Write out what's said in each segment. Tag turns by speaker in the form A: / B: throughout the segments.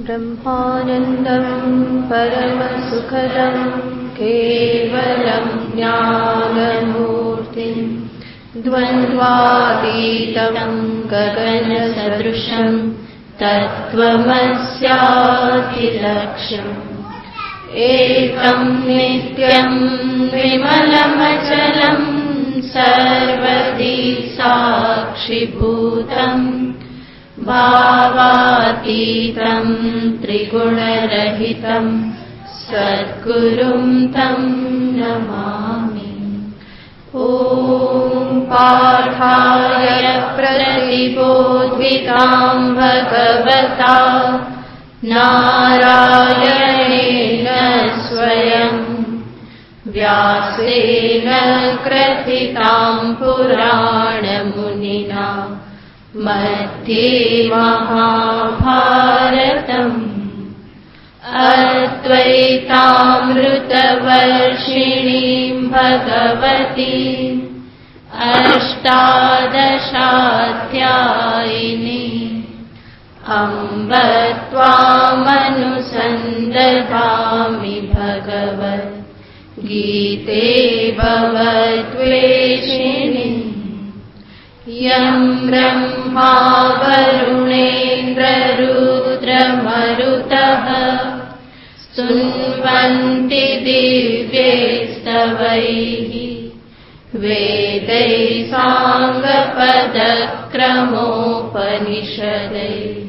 A: ब्रह्मानन्दं परमसुखदं केवलं ज्ञानमूर्तिं द्वन्द्वातीतं गगनसदृशं तत्त्वमस्यादिलक्ष्यम् एकं नित्यं विमलमचलं सर्वदि साक्षिभूतम् भावातीतं त्रिगुणरहितं सद्गुरुं तं नमामि। ॐ पार्थाय प्रतिबोधितां भगवता नारायणेन स्वयं व्यासेन ग्रथितां पुराणमुनिना मध्ये महाभारतम् अद्वैतामृतवर्षिणीं भगवतीम् अष्टादशाध्यायिनी अम्ब त्वामनुसन्दधामि भगवद्गीते भवद्वेषिणि यं ब्रह्मा वरुणेन्द्ररुद्रमरुतः स्तुन्वन्ति दिव्यैस्तवैः वेदैः साङ्गपदक्रमोपनिषदैः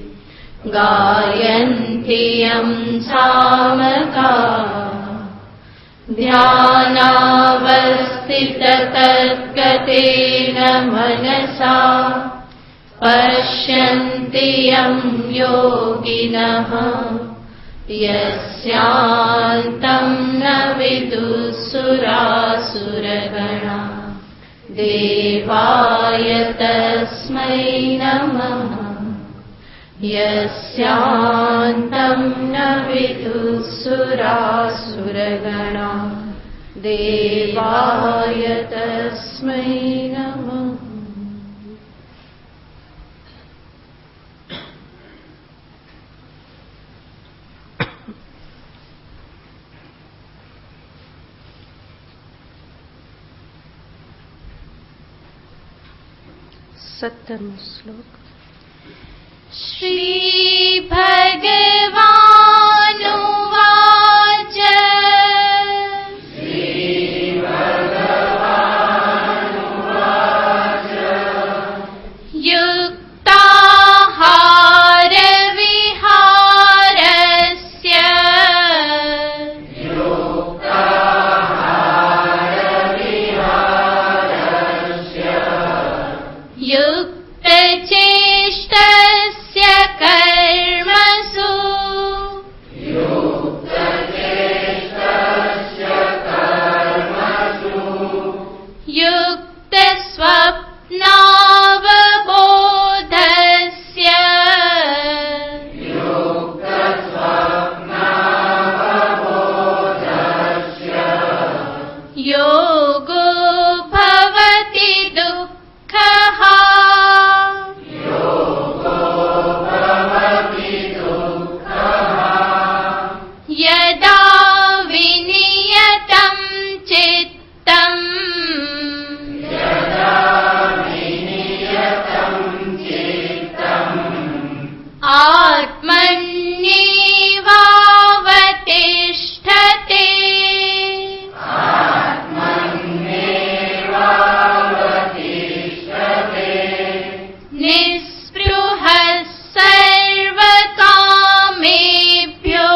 A: गायन्ति यं सामगाः ध्यानावस्थिततद्गतेन मनसा पश्यन्ति यं योगिनः यस्यान्तं न विदुःसुरासुरगणा देवाय तस्मै नमः यस्यान्तं न विदुःसुरासुरगणा देवाय तस्मै नमः। सप्तमो श्लोक। श्री भगवानुवाच युक्ताहार विहारस्य युक्तचेष्टस्य कर्मसु युक्तस्वप्नावबोधस्य योगो भवति दुःखः यदा विनियतं चित्तम् आत्मन्येवावतिष्ठते निःस्पृहः सर्वकामेभ्यो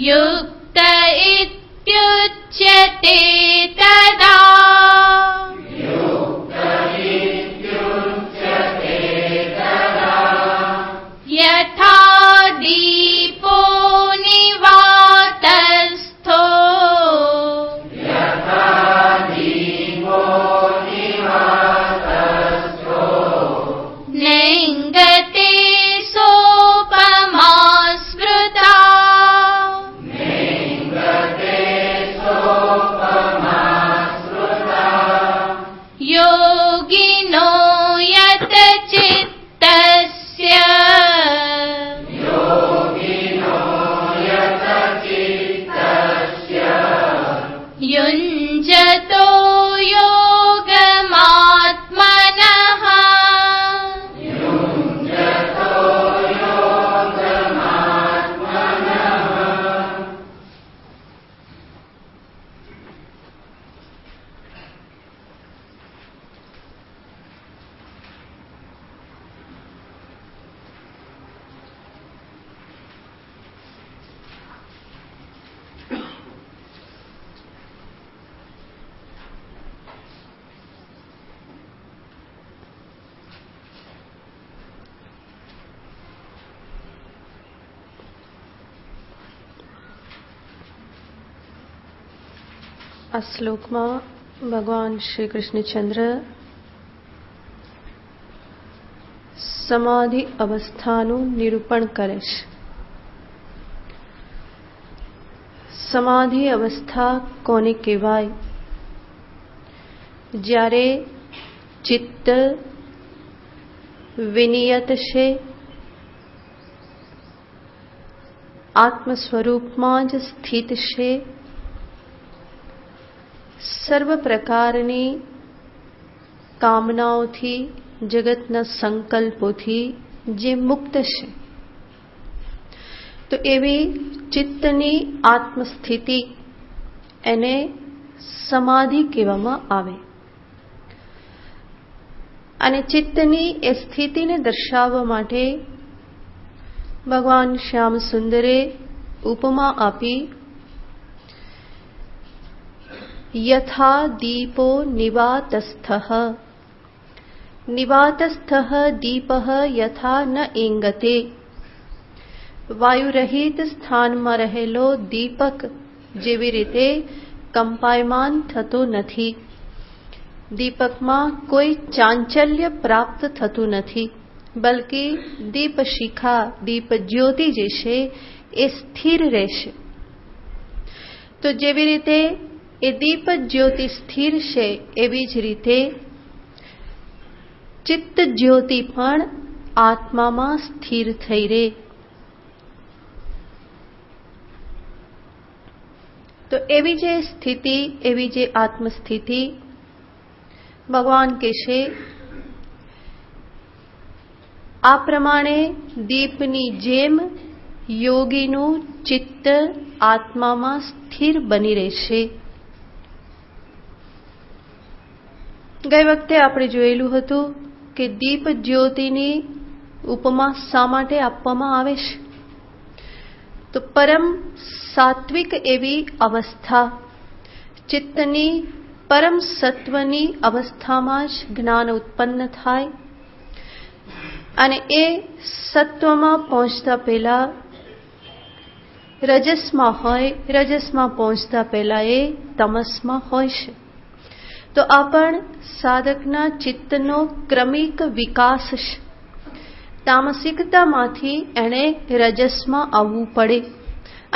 A: युक्त इत्युच्यते तदा यथा दीपो निवातस्थो नेङ्गते सोपमा स्मृता युञ्जतो योगमात्मनः
B: આ શ્લોકમાં ભગવાન શ્રી કૃષ્ણચંદ્ર સમાધિ અવસ્થાનું નિરૂપણ કરે છે. સમાધિ અવસ્થા કોને કહેવાય? જ્યારે ચિત્ત વિનિયત છે, આત્મ સ્વરૂપમાં જ સ્થિત છે, સર્વ પ્રકારની કામનાઓથી, જગતના સંકલ્પોથી જે મુક્ત છે, તો એવી ચિત્તની આત્મસ્થિતિ એને સમાધિ કહેવામાં આવે. અને ચિત્તની એ સ્થિતિને દર્શાવવા માટે ભગવાન શ્યામ સુંદરે ઉપમા આપી. યથા દીપો નિવાતસ્થઃ નિવાતસ્થઃ દીપઃ યથા ન એંગતે. વાયુરહિત સ્થાનમાં રહેલો દીપક જેવી રીતે કંપાયમાન થતો નથી, દીપકમાં કોઈ ચાંચલ્ય પ્રાપ્ત થતું નથી, બલ્કે દીપ શિખા, દીપ જ્યોતિ જે છે એ સ્થિર રહેશે. તો જેવી રીતે એ દીપ જ્યોતિ સ્થિર છે, એવી જ રીતે ચિત્ત જ્યોતિ પણ આત્મામાં સ્થિર થઈ રહે. તો એવી જે સ્થિતિ, એવી જે આત્મસ્થિતિ ભગવાન કહેશે, આ પ્રમાણે દીપની જેમ યોગીનું ચિત્ત આત્મામાં સ્થિર બની રહેશે. ગઈ વખતે આપણે જોયેલું હતું કે દીપ જ્યોતિની ઉપમા શા માટે આપવામાં આવે છે? તો પરમ સાત્વિક એવી અવસ્થા, ચિત્તની પરમ સત્વની અવસ્થામાં જ જ્ઞાન ઉત્પન્ન થાય. અને એ સત્વમાં પહોંચતા પહેલા રજસમાં હોય, રજસમાં પહોંચતા પહેલા એ તમસમાં હોય છે. તો આ પણ સાધકના ચિત્તનો ક્રમિક વિકાસ છે. તામસિકતામાંથી એણે રજસમાં આવવું પડે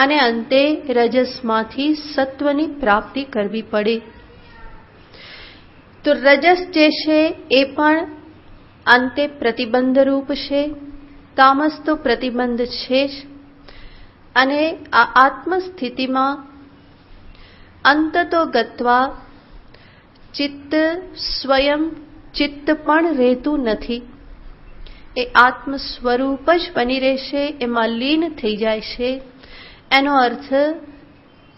B: અને અંતે રજસમાંથી સત્વની પ્રાપ્તિ કરવી પડે. તો રજસ જે છે એ પણ અંતે પ્રતિબંધ રૂપ છે, તામસ તો પ્રતિબંધ છે જ. અને આ આત્મસ્થિતિમાં અંતતો ગત્વા ચિત્ત સ્વયં ચિત્ત પણ રહેતું નથી, એ આત્મ સ્વરૂપ જ બની રહેશે, એમાં લીન થઈ જાય છે. એનો અર્થ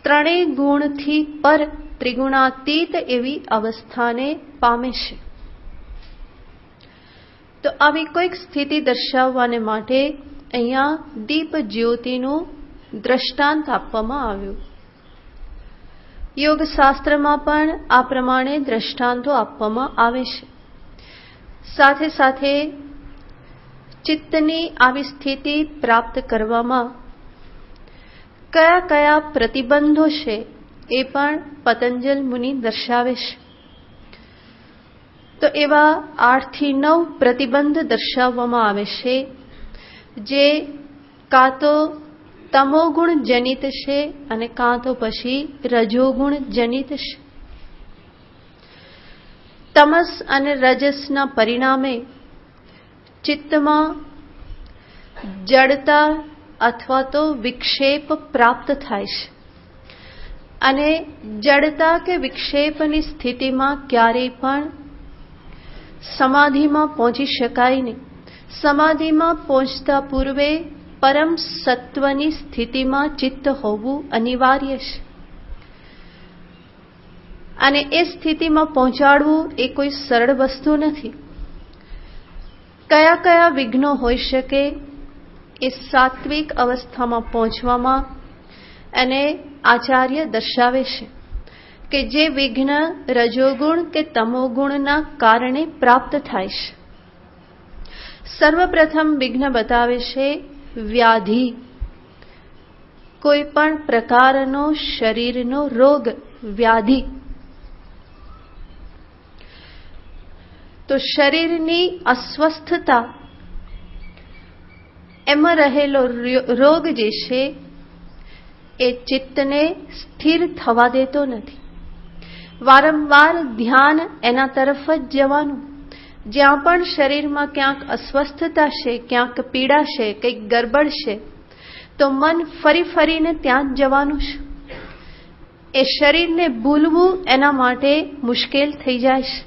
B: ત્રણેય ગુણથી પર ત્રિગુણાતીત એવી અવસ્થાને પામે છે. તો આવી કોઈક સ્થિતિ દર્શાવવાને માટે અહીંયા દીપ જ્યોતિનું દ્રષ્ટાંત આપવામાં આવ્યું. યોગશાસ્ત્રમાં પણ આ પ્રમાણે દ્રષ્ટાંતો આપવામાં આવે છે. સાથે સાથે ચિત્તની આવી સ્થિતિ પ્રાપ્ત કરવામાં કયા કયા પ્રતિબંધો છે એ પણ પતંજલ મુનિ દર્શાવે છે. તો એવા 8 થી 9 પ્રતિબંધ દર્શાવવામાં આવે છે, જે કાં તો તમોગુણ જનિત છે અને કાં તો પછી રજોગુણ જનિત છે. તમસ અને રજસના પરિણામે ચિત્તમાં જડતા અથવા તો વિક્ષેપ પ્રાપ્ત થાય છે. અને જડતા કે વિક્ષેપની સ્થિતિમાં ક્યારેય પણ સમાધિમાં પહોંચી શકાય નહીં. સમાધિમાં પહોંચતા પૂર્વે પરમ સત્વની સ્થિતિમાં ચિત્ત હોવું અનિવાર્ય છે. અને એ સ્થિતિમાં પહોંચાડવું એ કોઈ સરળ વસ્તુ નથી. કયા કયા વિઘ્નો હોઈ શકે એ સાત્વિક અવસ્થામાં પહોંચવામાં, અને આચાર્ય દર્શાવે છે કે જે વિઘ્ન રજોગુણ કે તમોગુણના કારણે પ્રાપ્ત થાય છે. સર્વપ્રથમ વિઘ્ન બતાવે છે વ્યાધિ, કોઈ પણ પ્રકારનો શરીરનો રોગ, વ્યાધિ. તો શરીરની અસ્વસ્થતા, એમાં રહેલો રોગ જે છે એ ચિત્તને સ્થિર થવા દેતો નથી. વારંવાર ધ્યાન એના તરફ જ જવાનું. જ્યાં પણ શરીરમાં ક્યાંક અસ્વસ્થતા છે, ક્યાંક પીડા છે, કંઈક ગરબડ છે, તો મન ફરી ફરીને ત્યાં જ જવાનું છે. એ શરીરને ભૂલવું એના માટે મુશ્કેલ થઈ જાય છે.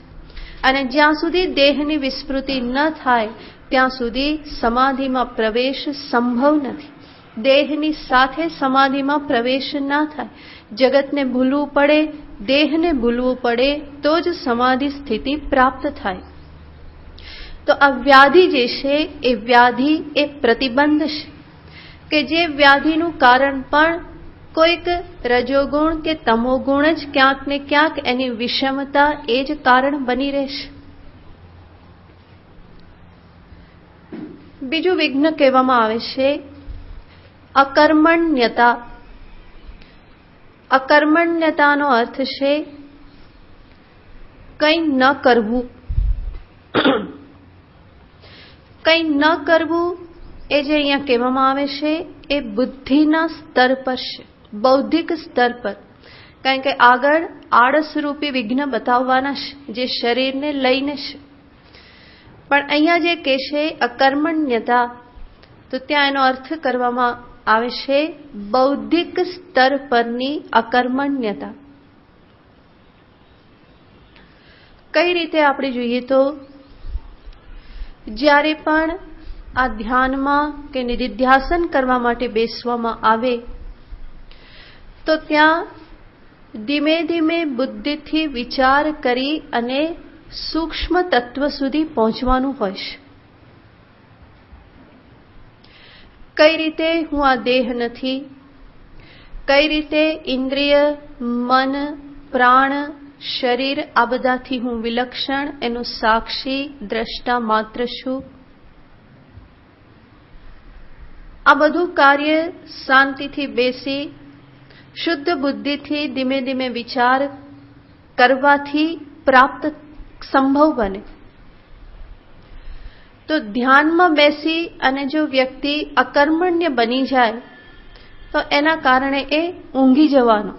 B: અને જ્યાં સુધી દેહની વિસ્મૃતિ ન થાય ત્યાં સુધી સમાધિમાં પ્રવેશ સંભવ નથી. દેહની સાથે સમાધિમાં પ્રવેશ ના થાય. જગતને ભૂલવું પડે, દેહને ભૂલવું પડે તો જ સમાધિ સ્થિતિ પ્રાપ્ત થાય. તો આ વ્યાધિ જે છે એ વ્યાધિ એ પ્રતિબંધ છે, કે જે વ્યાધિનું કારણ પણ કોઈક રજોગુણ કે તમોગુણ જ ક્યાંક ને ક્યાંક એની વિષમતા એ જ કારણ બની રહેશે. બીજું વિઘ્ન કહેવામાં આવે છે અકર્મણ્યતા. અકર્મણ્યતાનો અર્થ છે કંઈ ન કરવું. કંઈ ન કરવું એ જે અહીંયા કહેવામાં આવે છે એ બુદ્ધિના સ્તર પર છે, બૌદ્ધિક સ્તર પર. કારણ કે આગળ આળસરૂપી વિઘ્ન બતાવવાના છે જે શરીરને લઈને છે. પણ અહીંયા જે કહે છે અકર્મણ્યતા, તો ત્યાં એનો અર્થ કરવામાં આવે છે બૌદ્ધિક સ્તર પરની અકર્મણ્યતા. કઈ રીતે આપણે જોઈએ તો જ્યારે પણ આ ધ્યાનમાં કે નિધિધ્યાસન કરવા માટે બેસવામાં આવે તો ત્યાં ધીમે ધીમે બુદ્ધિથી વિચાર કરી અને સૂક્ષ્મ તત્વ સુધી પહોંચવાનું હોય છે. કઈ રીતે હું આ દેહ નથી, કઈ રીતે ઇન્દ્રિય, મન, પ્રાણ, શરીર આ બધાથી હું વિલક્ષણ, એનો સાક્ષી દ્રષ્ટા માત્ર છું. આ બધું કાર્ય શાંતિથી બેસી શુદ્ધ બુદ્ધિથી ધીમે ધીમે વિચાર કરવાથી પ્રાપ્ત સંભવ બને. તો ધ્યાનમાં બેસી અને જો વ્યક્તિ અકર્મણ્ય બની જાય તો એના કારણે એ ઊંઘી જવાનો,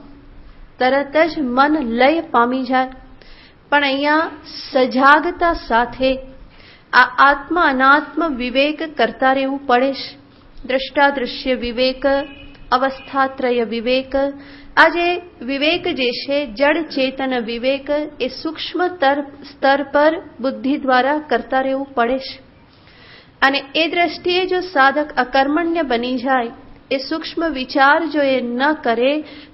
B: તરત જ મન લય પામી જાય. પણ અહીંયા સજાગતા સાથે આ આત્મ અનાત્મ વિવેક કરતા રહેવું પડે છે. દ્રષ્ટાદૃશ્ય વિવેક, અવસ્થાત્રય વિવેક. આ જે વિવેક જે છે જડ ચેતન વિવેક, એ સૂક્ષ્મ સ્તર પર બુદ્ધિ દ્વારા કરતા રહેવું પડે છે. અને એ દ્રષ્ટિએ જો સાધક અકર્મણ્ય બની જાય, એ સૂક્ષ્મ વિચાર જો એ ન કરે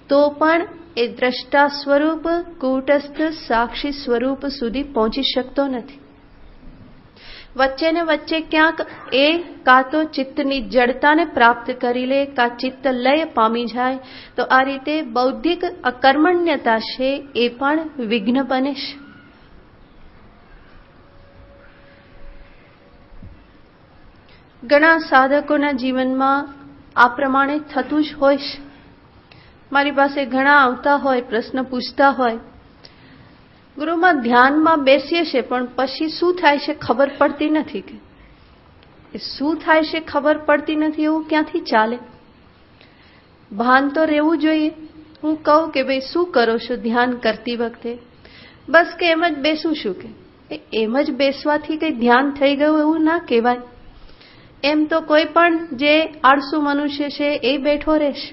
B: તો પણ એ દ્રષ્ટા સ્વરૂપ, કૂટસ્થ સાક્ષી સ્વરૂપ સુધી પહોંચી શકતો નથી. વચ્ચે ને વચ્ચે ક્યાંક એ કાં તો ચિત્તની જડતાને પ્રાપ્ત કરી લે, કાં ચિત્ત લય પામી જાય. તો આ રીતે બૌદ્ધિક અકર્મણ્યતા છે એ પણ વિઘ્ન બને છે. ઘણા સાધકોના જીવનમાં આ પ્રમાણે થતું જ હોય છે. મારી પાસે ઘણા આવતા હોય, પ્રશ્ન પૂછતા હોય, ગુરુમાં ધ્યાનમાં બેસીએ છે પણ પછી શું થાય છે ખબર પડતી નથી. કે શું થાય છે ખબર પડતી નથી એવું ક્યાંથી ચાલે? ભાન તો રહેવું જોઈએ. હું કહું કે ભાઈ શું કરો છો ધ્યાન કરતી વખતે? બસ કે એમ જ બેસું છું. કે એમ જ બેસવાથી કંઈ ધ્યાન થઈ ગયું એવું ના કહેવાય. એમ તો કોઈ પણ જે આળસુ મનુષ્ય છે એ બેઠો રહેશે.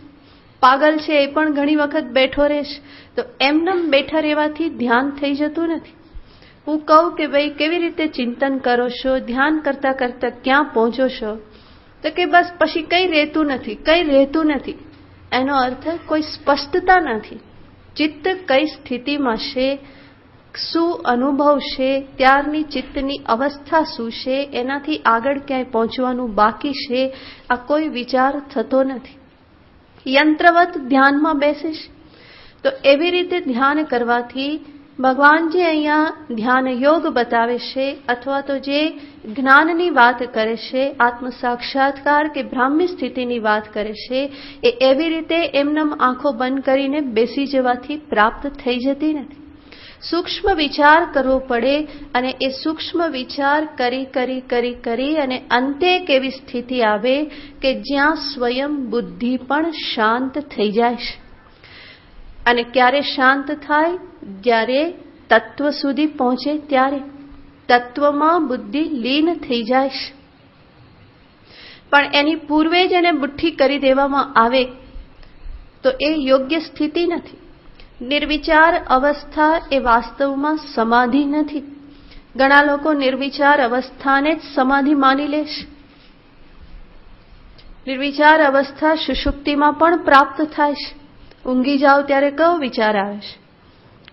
B: પાગલ છે એ પણ ઘણી વખત બેઠો રહેશે. તો એમનેમ બેઠા રહેવાથી ધ્યાન થઈ જતું નથી. હું કહું કે ભાઈ કેવી રીતે ચિંતન કરો છો, ધ્યાન કરતા કરતા ક્યાં પહોંચો છો, તો કે બસ પછી કંઈ રહેતું નથી. એનો અર્થ કોઈ સ્પષ્ટતા નથી. ચિત્ત કઈ સ્થિતિમાં છે, શું અનુભવ છે, ત્યારની ચિત્તની અવસ્થા શું છે, એનાથી આગળ ક્યાંય પહોંચવાનું બાકી છે, આ કોઈ વિચાર થતો નથી. યંત્રવત ધ્યાનમાં બેસીશ. તો એવી રીતે ધ્યાન કરવાથી ભગવાનજી અહીંયા ધ્યાન યોગ બતાવે છે, અથવા તો જે જ્ઞાનની વાત કરે છે, આત્મ સાક્ષાત્કાર કે બ્રાહ્મી સ્થિતિની વાત કરે છે, એ એવી રીતે એમનેમ આંખો બંધ કરીને બેસી જવાથી પ્રાપ્ત થઈ જતી નથી. સૂક્ષ્મ વિચાર કરવો પડે, અને એ સૂક્ષ્મ વિચાર કરી અને અંતે એક એવી સ્થિતિ આવે કે જ્યાં સ્વયં બુદ્ધિ પણ શાંત થઈ જાય છે. અને ક્યારે શાંત થાય? જ્યારે તત્વ સુધી પહોંચે ત્યારે. તત્વમાં બુદ્ધિ લીન થઈ જાય છે. પણ એની પૂર્વે જ એને મુઠ્ઠી કરી દેવામાં આવે તો એ યોગ્ય સ્થિતિ નથી. નિર્વિચાર અવસ્થા એ વાસ્તવમાં સમાધિ નથી. ઘણા લોકો નિર્વિચાર અવસ્થાને જ સમાધિ માની લે છે. નિર્વિચાર અવસ્થા સુષુપ્તિમાં પણ પ્રાપ્ત થાય છે. ઊંઘી જાઓ ત્યારે કયો વિચાર આવે છે?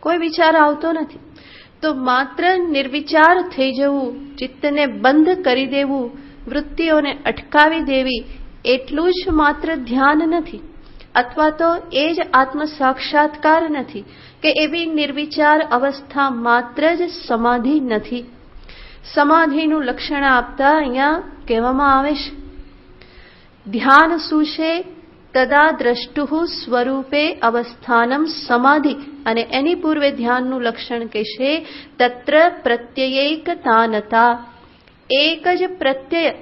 B: કોઈ વિચાર આવતો નથી. તો માત્ર નિર્વિચાર થઈ જવું, ચિત્તને બંધ કરી દેવું, વૃત્તિઓને અટકાવી દેવી, એટલું જ માત્ર ધ્યાન નથી, અથવા તો એ જ આત્મ સાક્ષાત્કાર નથી, કે એવી નિર્વિચાર અવસ્થા માત્ર જ સમાધિ નથી. સમાધિનું લક્ષણ આપતા અહીંયા કહેવામાં આવે છે, ધ્યાન શું છે? તદા દ્રષ્ટુઃ સ્વરૂપે અવસ્થાનમ સમાધિ. અને એની પૂર્વે ધ્યાનનું લક્ષણ કહેશે તત્ર પ્રત્યયૈકતાનતા. એક જ પ્રત્યય,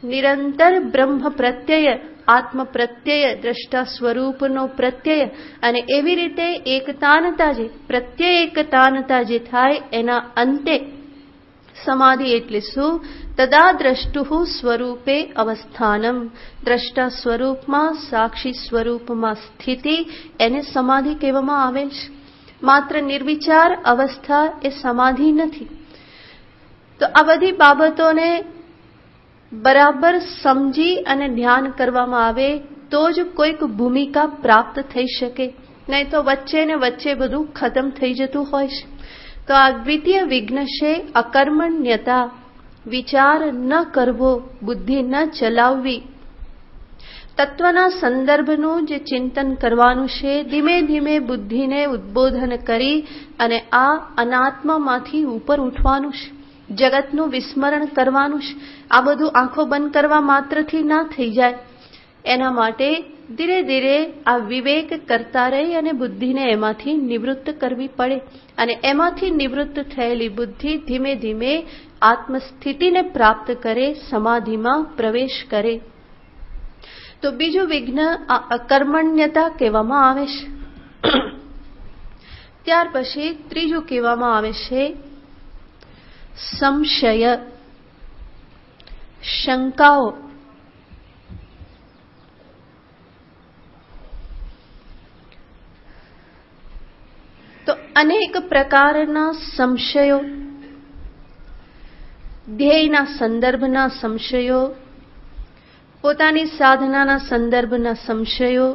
B: નિરંતર બ્રહ્મ પ્રત્યય, આત્મ પ્રત્યય, દ્રષ્ટા સ્વરૂપનો પ્રત્યય, અને એવી રીતે એકતાનતા જે પ્રત્યયૈકતાનતા જે થાય એના અંતે સમાધિ. એટલે શું? તદા દ્રષ્ટુઃ સ્વરૂપે અવસ્થાનમ. દ્રષ્ટા સ્વરૂપમાં, સાક્ષી સ્વરૂપમાં સ્થિતિ, એને સમાધિ કહેવામાં આવે છે. માત્ર નિર્વિચાર અવસ્થા એ સમાધિ નથી. તો આ બધી બાબતોને બરાબર સમજી અને ધ્યાન કરવામાં આવે તો જ કોઈક ભૂમિકા પ્રાપ્ત થઈ શકે. નહીં તો વચ્ચે ને વચ્ચે બધું ખતમ થઈ જતું હોય છે. તો આ દ્વિતીય વિઘ્ન છે અકર્મણ્યતા. વિચાર ન કરવો, બુદ્ધિ ન ચલાવવી. તત્વના સંદર્ભનું જે ચિંતન કરવાનું છે, ધીમે ધીમે બુદ્ધિને ઉદ્બોધન કરી અને આ અનાત્મામાંથી ઉપર ઉઠવાનું છે. જગતનું વિસ્મરણ કરવાનું છે. આ બધું આંખો બંધ કરવા માત્રથી ના થઈ જાય. એના માટે ધીરે ધીરે આ વિવેક કરતા રહી અને બુદ્ધિને એમાંથી નિવૃત્ત કરવી પડે. અને એમાંથી નિવૃત્ત થયેલી બુદ્ધિ ધીમે ધીમે આત્મસ્થિતિને પ્રાપ્ત કરે, સમાધિમાં પ્રવેશ કરે. તો બીજું વિઘ્ન આ અકર્મણ્યતા કહેવામાં આવે છે. ત્યાર પછી ત્રીજું કહેવામાં આવે છે સંશય, શંકાઓ. તો અનેક પ્રકારના સંશયો, ધ્યેયના સંદર્ભના સંશયો, પોતાની સાધનાના સંદર્ભના સંશયો,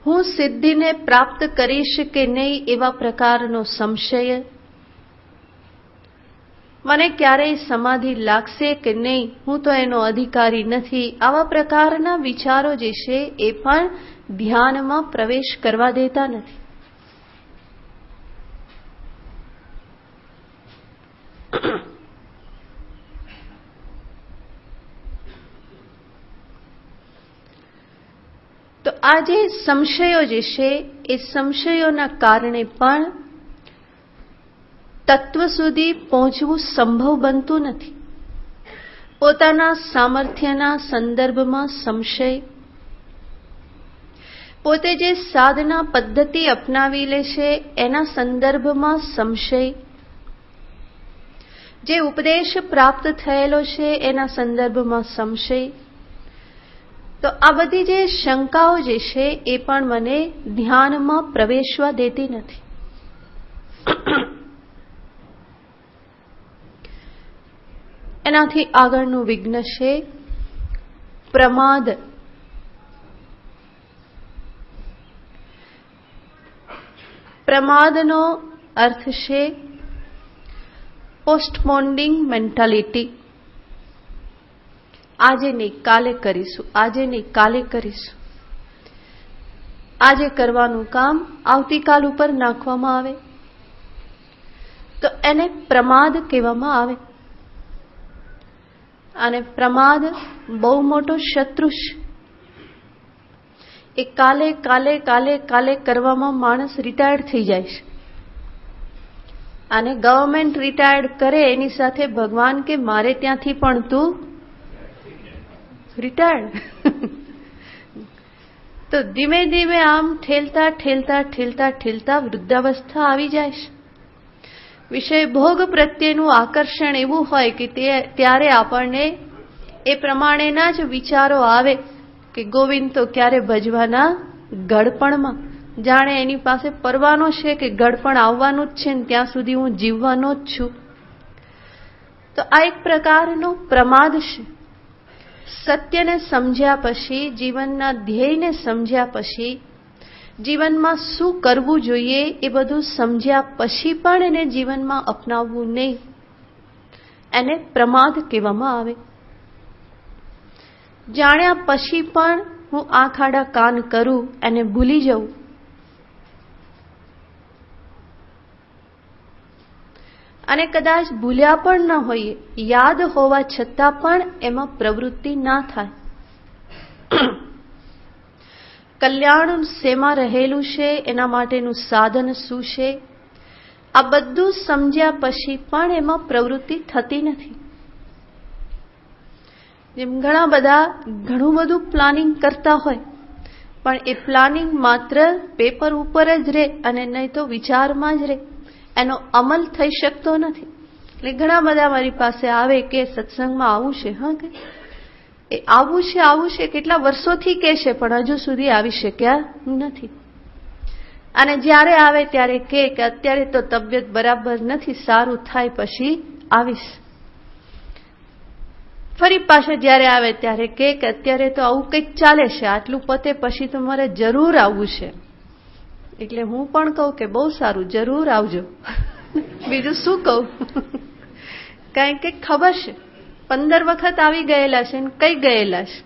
B: હું સિદ્ધિને પ્રાપ્ત કરીશ કે નહીં એવા પ્રકારનો સંશય, મને ક્યારેય સમાધિ લાગશે કે નહીં, હું તો એનો અધિકારી નથી, આવા પ્રકારના વિચારો જે છે એ પણ ધ્યાનમાં પ્રવેશ કરવા દેતા નથી. તો આ જે સંશયો જે છે એ સંશયોના કારણે પણ તત્વ સુધી પહોંચવું સંભવ બનતું નથી. પોતાના સામર્થ્યના સંદર્ભમાં સંશય, પોતે જે સાધના પદ્ધતિ અપનાવી લે છે એના સંદર્ભમાં સંશય, જે ઉપદેશ પ્રાપ્ત થયેલો છે એના સંદર્ભમાં સંશય, તો આ બધી જે શંકાઓ જે છે એ પણ મને ધ્યાનમાં પ્રવેશવા દેતી નથી. એનાથી આગળનું વિઘ્ન છે પ્રમાદ. પ્રમાદનો અર્થ છે પોસ્ટપોન્ડિંગ મેન્ટાલિટી. આજે નહીં કાલે કરીશું, આજે નહીં કાલે કરીશું. આજે કરવાનું કામ આવતીકાલ ઉપર નાખવામાં આવે તો એને પ્રમાદ કહેવામાં આવે. અને પ્રમાદ બહુ મોટો શત્રુ છે. એ કાલે કાલે કાલે કાલે કરવામાં માણસ રિટાયર્ડ થઈ જાય છે. અને ગવર્મેન્ટ રિટાયર્ડ કરે એની સાથે ભગવાન કે મારે ત્યાંથી પણ તું રિટાયર્ડ. તો ધીમે ધીમે આમ ઠેલતા ઠેલતા ઠેલતા ઠેલતા વૃદ્ધાવસ્થા આવી જાય છે. વિષય ભોગ પ્રત્યેનું આકર્ષણ એવું હોય કે ત્યારે આપણને એ પ્રમાણેના જ વિચારો આવે કે ગોવિંદ તો ક્યારે ભજવાના ગળપણમાં, જાણે એની પાસે પરવાનો છે કે ગળપણ આવવાનું જ છે ને ત્યાં સુધી હું જીવવાનો જ છું. તો આ એક પ્રકારનો પ્રમાદ છે. સત્યને સમજ્યા પછી, જીવનના ધ્યેયને સમજ્યા પછી, જીવનમાં શું કરવું જોઈએ એ બધું સમજ્યા પછી પણ એને જીવનમાં અપનાવવું નહીં, એને પ્રમાદ કહેવામાં આવે. જાણ્યા પછી પણ હું આંખ આડા કાન કરું, એને ભૂલી જવું. અને કદાચ ભૂલ્યા પણ ન હોઈએ, યાદ હોવા છતાં પણ એમાં પ્રવૃત્તિ ના થાય. કલ્યાણ શેમાં રહેલું છે, એના માટેનું સાધન શું છે, આ બધું સમજ્યા પછી પણ એમાં પ્રવૃત્તિ થતી નથી. જેમ ઘણા બધા ઘણું બધું પ્લાનિંગ કરતા હોય પણ એ પ્લાનિંગ માત્ર પેપર ઉપર જ રહે અને નહીં તો વિચારમાં જ રહે, એનો અમલ થઈ શકતો નથી. એટલે ઘણા બધા મારી પાસે આવે કે સત્સંગમાં આવું છે, હા કે એ આવું છે કેટલા વર્ષોથી કે છે પણ હજુ સુધી આવી શક્યા નથી. અને જ્યારે આવે ત્યારે કે અત્યારે તો તબિયત બરાબર નથી, સારું થાય પછી આવીશ. ફરી પાછા જ્યારે આવે ત્યારે કે અત્યારે તો આવું કંઈક ચાલે છે, આટલું પતે પછી તો મારે જરૂર આવવું છે. એટલે હું પણ કહું કે બહુ સારું, જરૂર આવજો. બીજું શું કહું? કારણ કે ખબર છે 15 વખત આવી ગયેલા છે ને કઈ ગયેલા છે,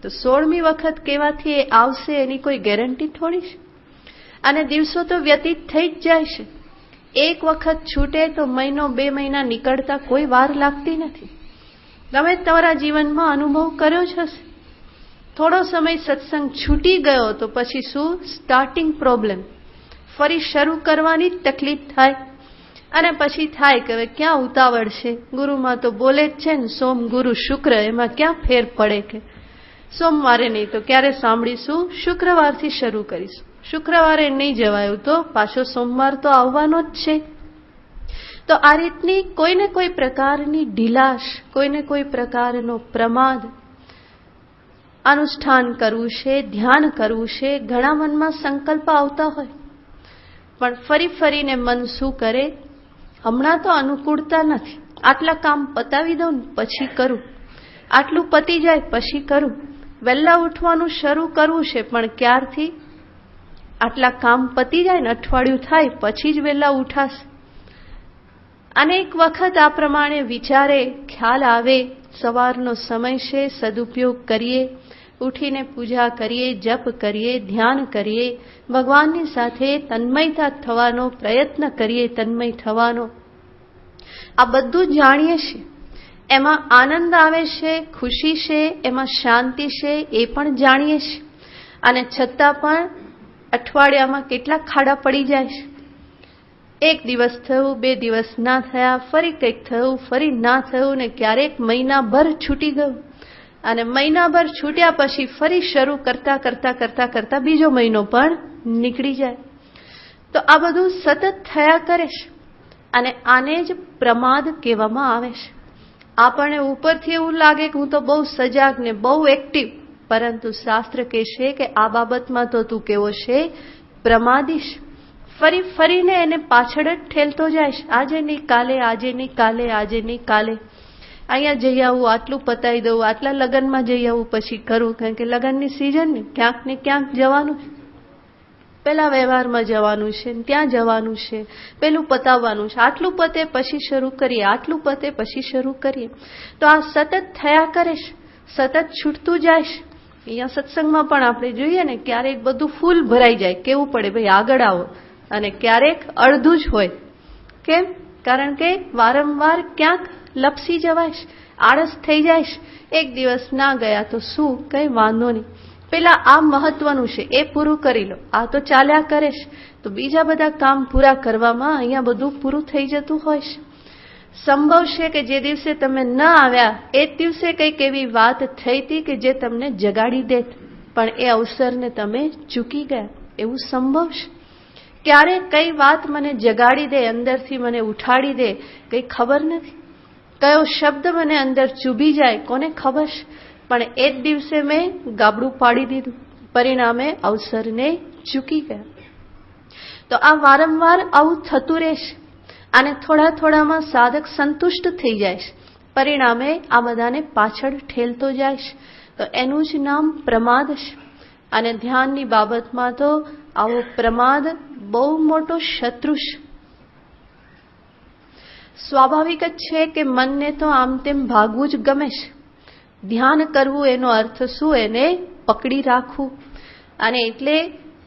B: તો 16મી વખત કેવાથી એ આવશે એની કોઈ ગેરંટી થોડી છે. અને દિવસો તો વ્યતીત થઈ જ જાય છે. એક વખત છૂટે તો મહિનો 2 મહિના નીકળતા કોઈ વાર લાગતી નથી. તમે તમારા જીવનમાં અનુભવ કર્યો જ હશે. થોડો સમય સત્સંગ છૂટી ગયો તો પછી શું સ્ટાર્ટિંગ પ્રોબ્લેમ, ફરી શરૂ કરવાની તકલીફ થાય. અને પછી થાય કે હવે ક્યાં ઉતાવળ છે, ગુરુમાં તો બોલે જ છે ને સોમ ગુરુ શુક્ર, એમાં ક્યાં ફેર પડે કે સોમવારે નહીં તો ક્યારે સાંભળીશું, શુક્રવારથી શરૂ કરીશું. શુક્રવારે નહીં જવાયું તો પાછો સોમવાર તો આવવાનો જ છે. તો આ રીતની કોઈને કોઈ પ્રકારની ઢીલાશ, કોઈને કોઈ પ્રકારનો પ્રમાદ. અનુષ્ઠાન કરવું છે, ધ્યાન કરવું છે, ઘણા મનમાં સંકલ્પ આવતા હોય પણ ફરી ફરીને મન શું કરે, હમણાં તો અનુકૂળતા નથી, આટલા કામ પતાવી દઉં ને પછી કરું, આટલું પતી જાય પછી કરું, વહેલા ઉઠવાનું શરૂ કરવું છે પણ ક્યારથી, આટલા કામ પતી જાય ને અઠવાડિયું થાય પછી જ વહેલા ઉઠાશે. અનેક વખત આ પ્રમાણે વિચારે, ખ્યાલ આવે, સવારનો સમય છે, સદુપયોગ કરીએ, ઉઠીને પૂજા કરીએ, જપ કરીએ, ધ્યાન કરીએ, ભગવાનની સાથે તન્મયતા થવાનો પ્રયત્ન કરીએ, તન્મય થવાનો. આ બધું જાણીએ છીએ. એમાં આનંદ આવે છે, ખુશી છે, એમાં શાંતિ છે, એ પણ જાણીએ છીએ. અને છતાં પણ અઠવાડિયામાં કેટલા ખાડા પડી જાય છે. 1 દિવસ થયું, 2 દિવસ ના થયા, ફરી કંઈક થયું, ફરી ના થયું, ને ક્યારેક મહિનાભર છૂટી ગયું. અને મહિનાભર છૂટ્યા પછી ફરી શરૂ કરતા કરતા કરતા કરતા બીજો મહિનો પણ નીકળી જાય. તો આ બધું સતત થયા કરે છે. અને આને જ પ્રમાદ કહેવામાં આવે છે. આપણને ઉપરથી એવું લાગે કે હું તો બહુ સજાગ ને બહુ એક્ટિવ, પરંતુ શાસ્ત્ર કહેશે કે આ બાબતમાં તો તું કેવો છે, પ્રમાદીશ. ફરી ફરીને એને પાછળ જ ઠેલતો જાય. આજે નહીં કાલે, આજે નહીં કાલે, આજે નહીં કાલે. અહીંયા જઈ આવું, આટલું પતાવી દઉં, આટલા લગ્નમાં જઈ આવું, પછી કરું. કારણ કે લગ્નની સિઝન ને ક્યાંક ને ક્યાંક જવાનું છે. પેલા વ્યવહારમાં જવાનું છે, ત્યાં જવાનું છે, પેલું પતાવવાનું છે. આટલું પતે પછી શરૂ કરીએ, આટલું પતે પછી શરૂ કરીએ. તો આ સતત થયા કરે છે, સતત છૂટતું જાય છે. અહીંયા સત્સંગમાં પણ આપણે જોઈએ ને, ક્યારેક બધું ફૂલ ભરાઈ જાય, કેવું પડે ભાઈ આગળ આવો, અને ક્યારેક અડધું જ હોય. કેમ? કારણ કે વારંવાર ક્યાંક લપસી જવાય, આળસ થઈ જાય. એક દિવસ ના ગયા તો શું, કઈ વાંધો નહીં, પેલા આ મહત્વનું છે એ પૂરું કરી લો, આ તો ચાલ્યા કરે છે. તો બીજા બધા કામ પૂરા કરવામાં અહીંયા બધું પૂરું થઈ જતું હોય છે. સંભવ છે કે જે દિવસે તમે ન આવ્યા એ દિવસે કંઈક એવી વાત થઈ હતી કે જે તમને જગાડી દેત, પણ એ અવસરને તમે ચૂકી ગયા, એવું સંભવ છે. ક્યારે કઈ વાત મને જગાડી દે, અંદરથી મને ઉઠાડી દે, કઈ ખબર નથી. કયો શબ્દ મને અંદર ચૂભી જાય, કોને ખબર છે. પણ એ જ દિવસે મેં ગાબડું પાડી દીધું, પરિણામે અવસરને ચૂકી ગયા. તો આ વારંવાર આવું થતું રહેશે, અને થોડા થોડામાં સાધક સંતુષ્ટ થઈ જાય છે, પરિણામે આ બધાને પાછળ ઠેલતો જાય છે. તો એનું જ નામ પ્રમાદ છે. અને ધ્યાનની બાબતમાં તો આવો પ્રમાદ બહુ મોટો શત્રુ છે. સ્વાભાવિક જ છે કે મનને તો આમ તેમ ભાગવું જ ગમે છે. ધ્યાન કરવું એનો અર્થ શું, એને પકડી રાખવું. અને એટલે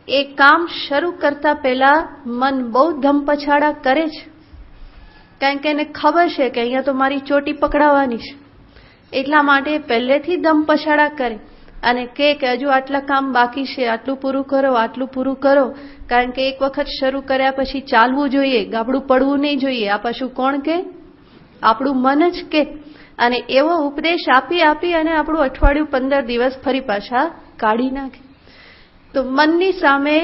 B: એ કામ શરૂ કરતા પહેલા મન બહુ ધમપછાડા કરે છે, કારણ કે એને ખબર છે કે અહીંયા તો મારી ચોટી પકડાવાની છે. એટલા માટે પહેલેથી ધમપછાડા કરે અને કે હજુ આટલા કામ બાકી છે, આટલું પૂરું કરો, આટલું પૂરું કરો. કારણ કે એક વખત શરૂ કર્યા પછી ચાલવું જોઈએ, ગાબડું પડવું નહીં જોઈએ. આ પાછું કોણ કે? આપણું મન જ કે. અને એવો ઉપદેશ આપી આપી અને આપણું અઠવાડિયું 15 દિવસ ફરી પાછા કાઢી નાખે. તો મનની સામે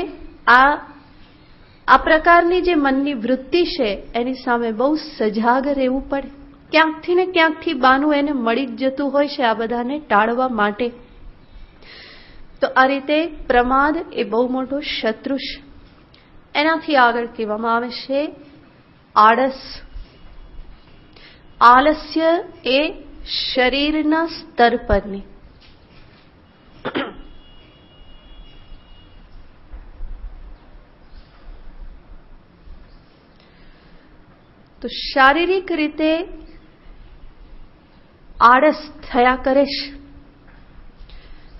B: આ પ્રકારની જે મનની વૃત્તિ છે એની સામે બહુ સજાગ રહેવું પડે. ક્યાંકથી ને ક્યાંકથી બાનું એને મળી જ જતું હોય છે આ બધાને ટાળવા માટે. તો આ રીતે પ્રમાદ એ બહુ મોટો શત્રુ છે. એનાથી આગળ કહેવામાં આવે છે આળસ. આલસ્ય એ શરીરના સ્તર પરની તો શારીરિક રીતે આળસ થયા કરે છે.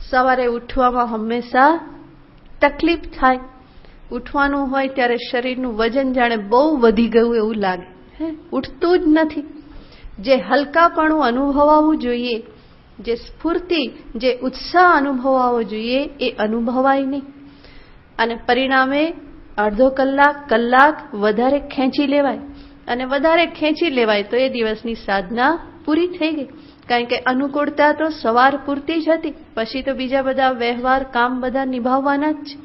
B: સવારે ઉઠવામાં હંમેશા તકલીફ થાય. ઉઠવાનું હોય ત્યારે શરીરનું વજન જાણે બહુ વધી ગયું એવું લાગે, ઉઠતું જ નથી. જે હલકાપણું અનુભવાવું જોઈએ, જે સ્ફૂર્તિ, જે ઉત્સાહ અનુભવાવો જોઈએ એ અનુભવાય નહીં. અને પરિણામે અડધો કલાક કલાક વધારે ખેંચી લેવાય, અને વધારે ખેંચી લેવાય તો એ દિવસની સાધના પૂરી થઈ ગઈ. કારણ કે અનુકૂળતા તો સવાર પૂરતી જ હતી, પછી તો બીજા બધા વ્યવહાર કામ બધા નિભાવવાના જ છે.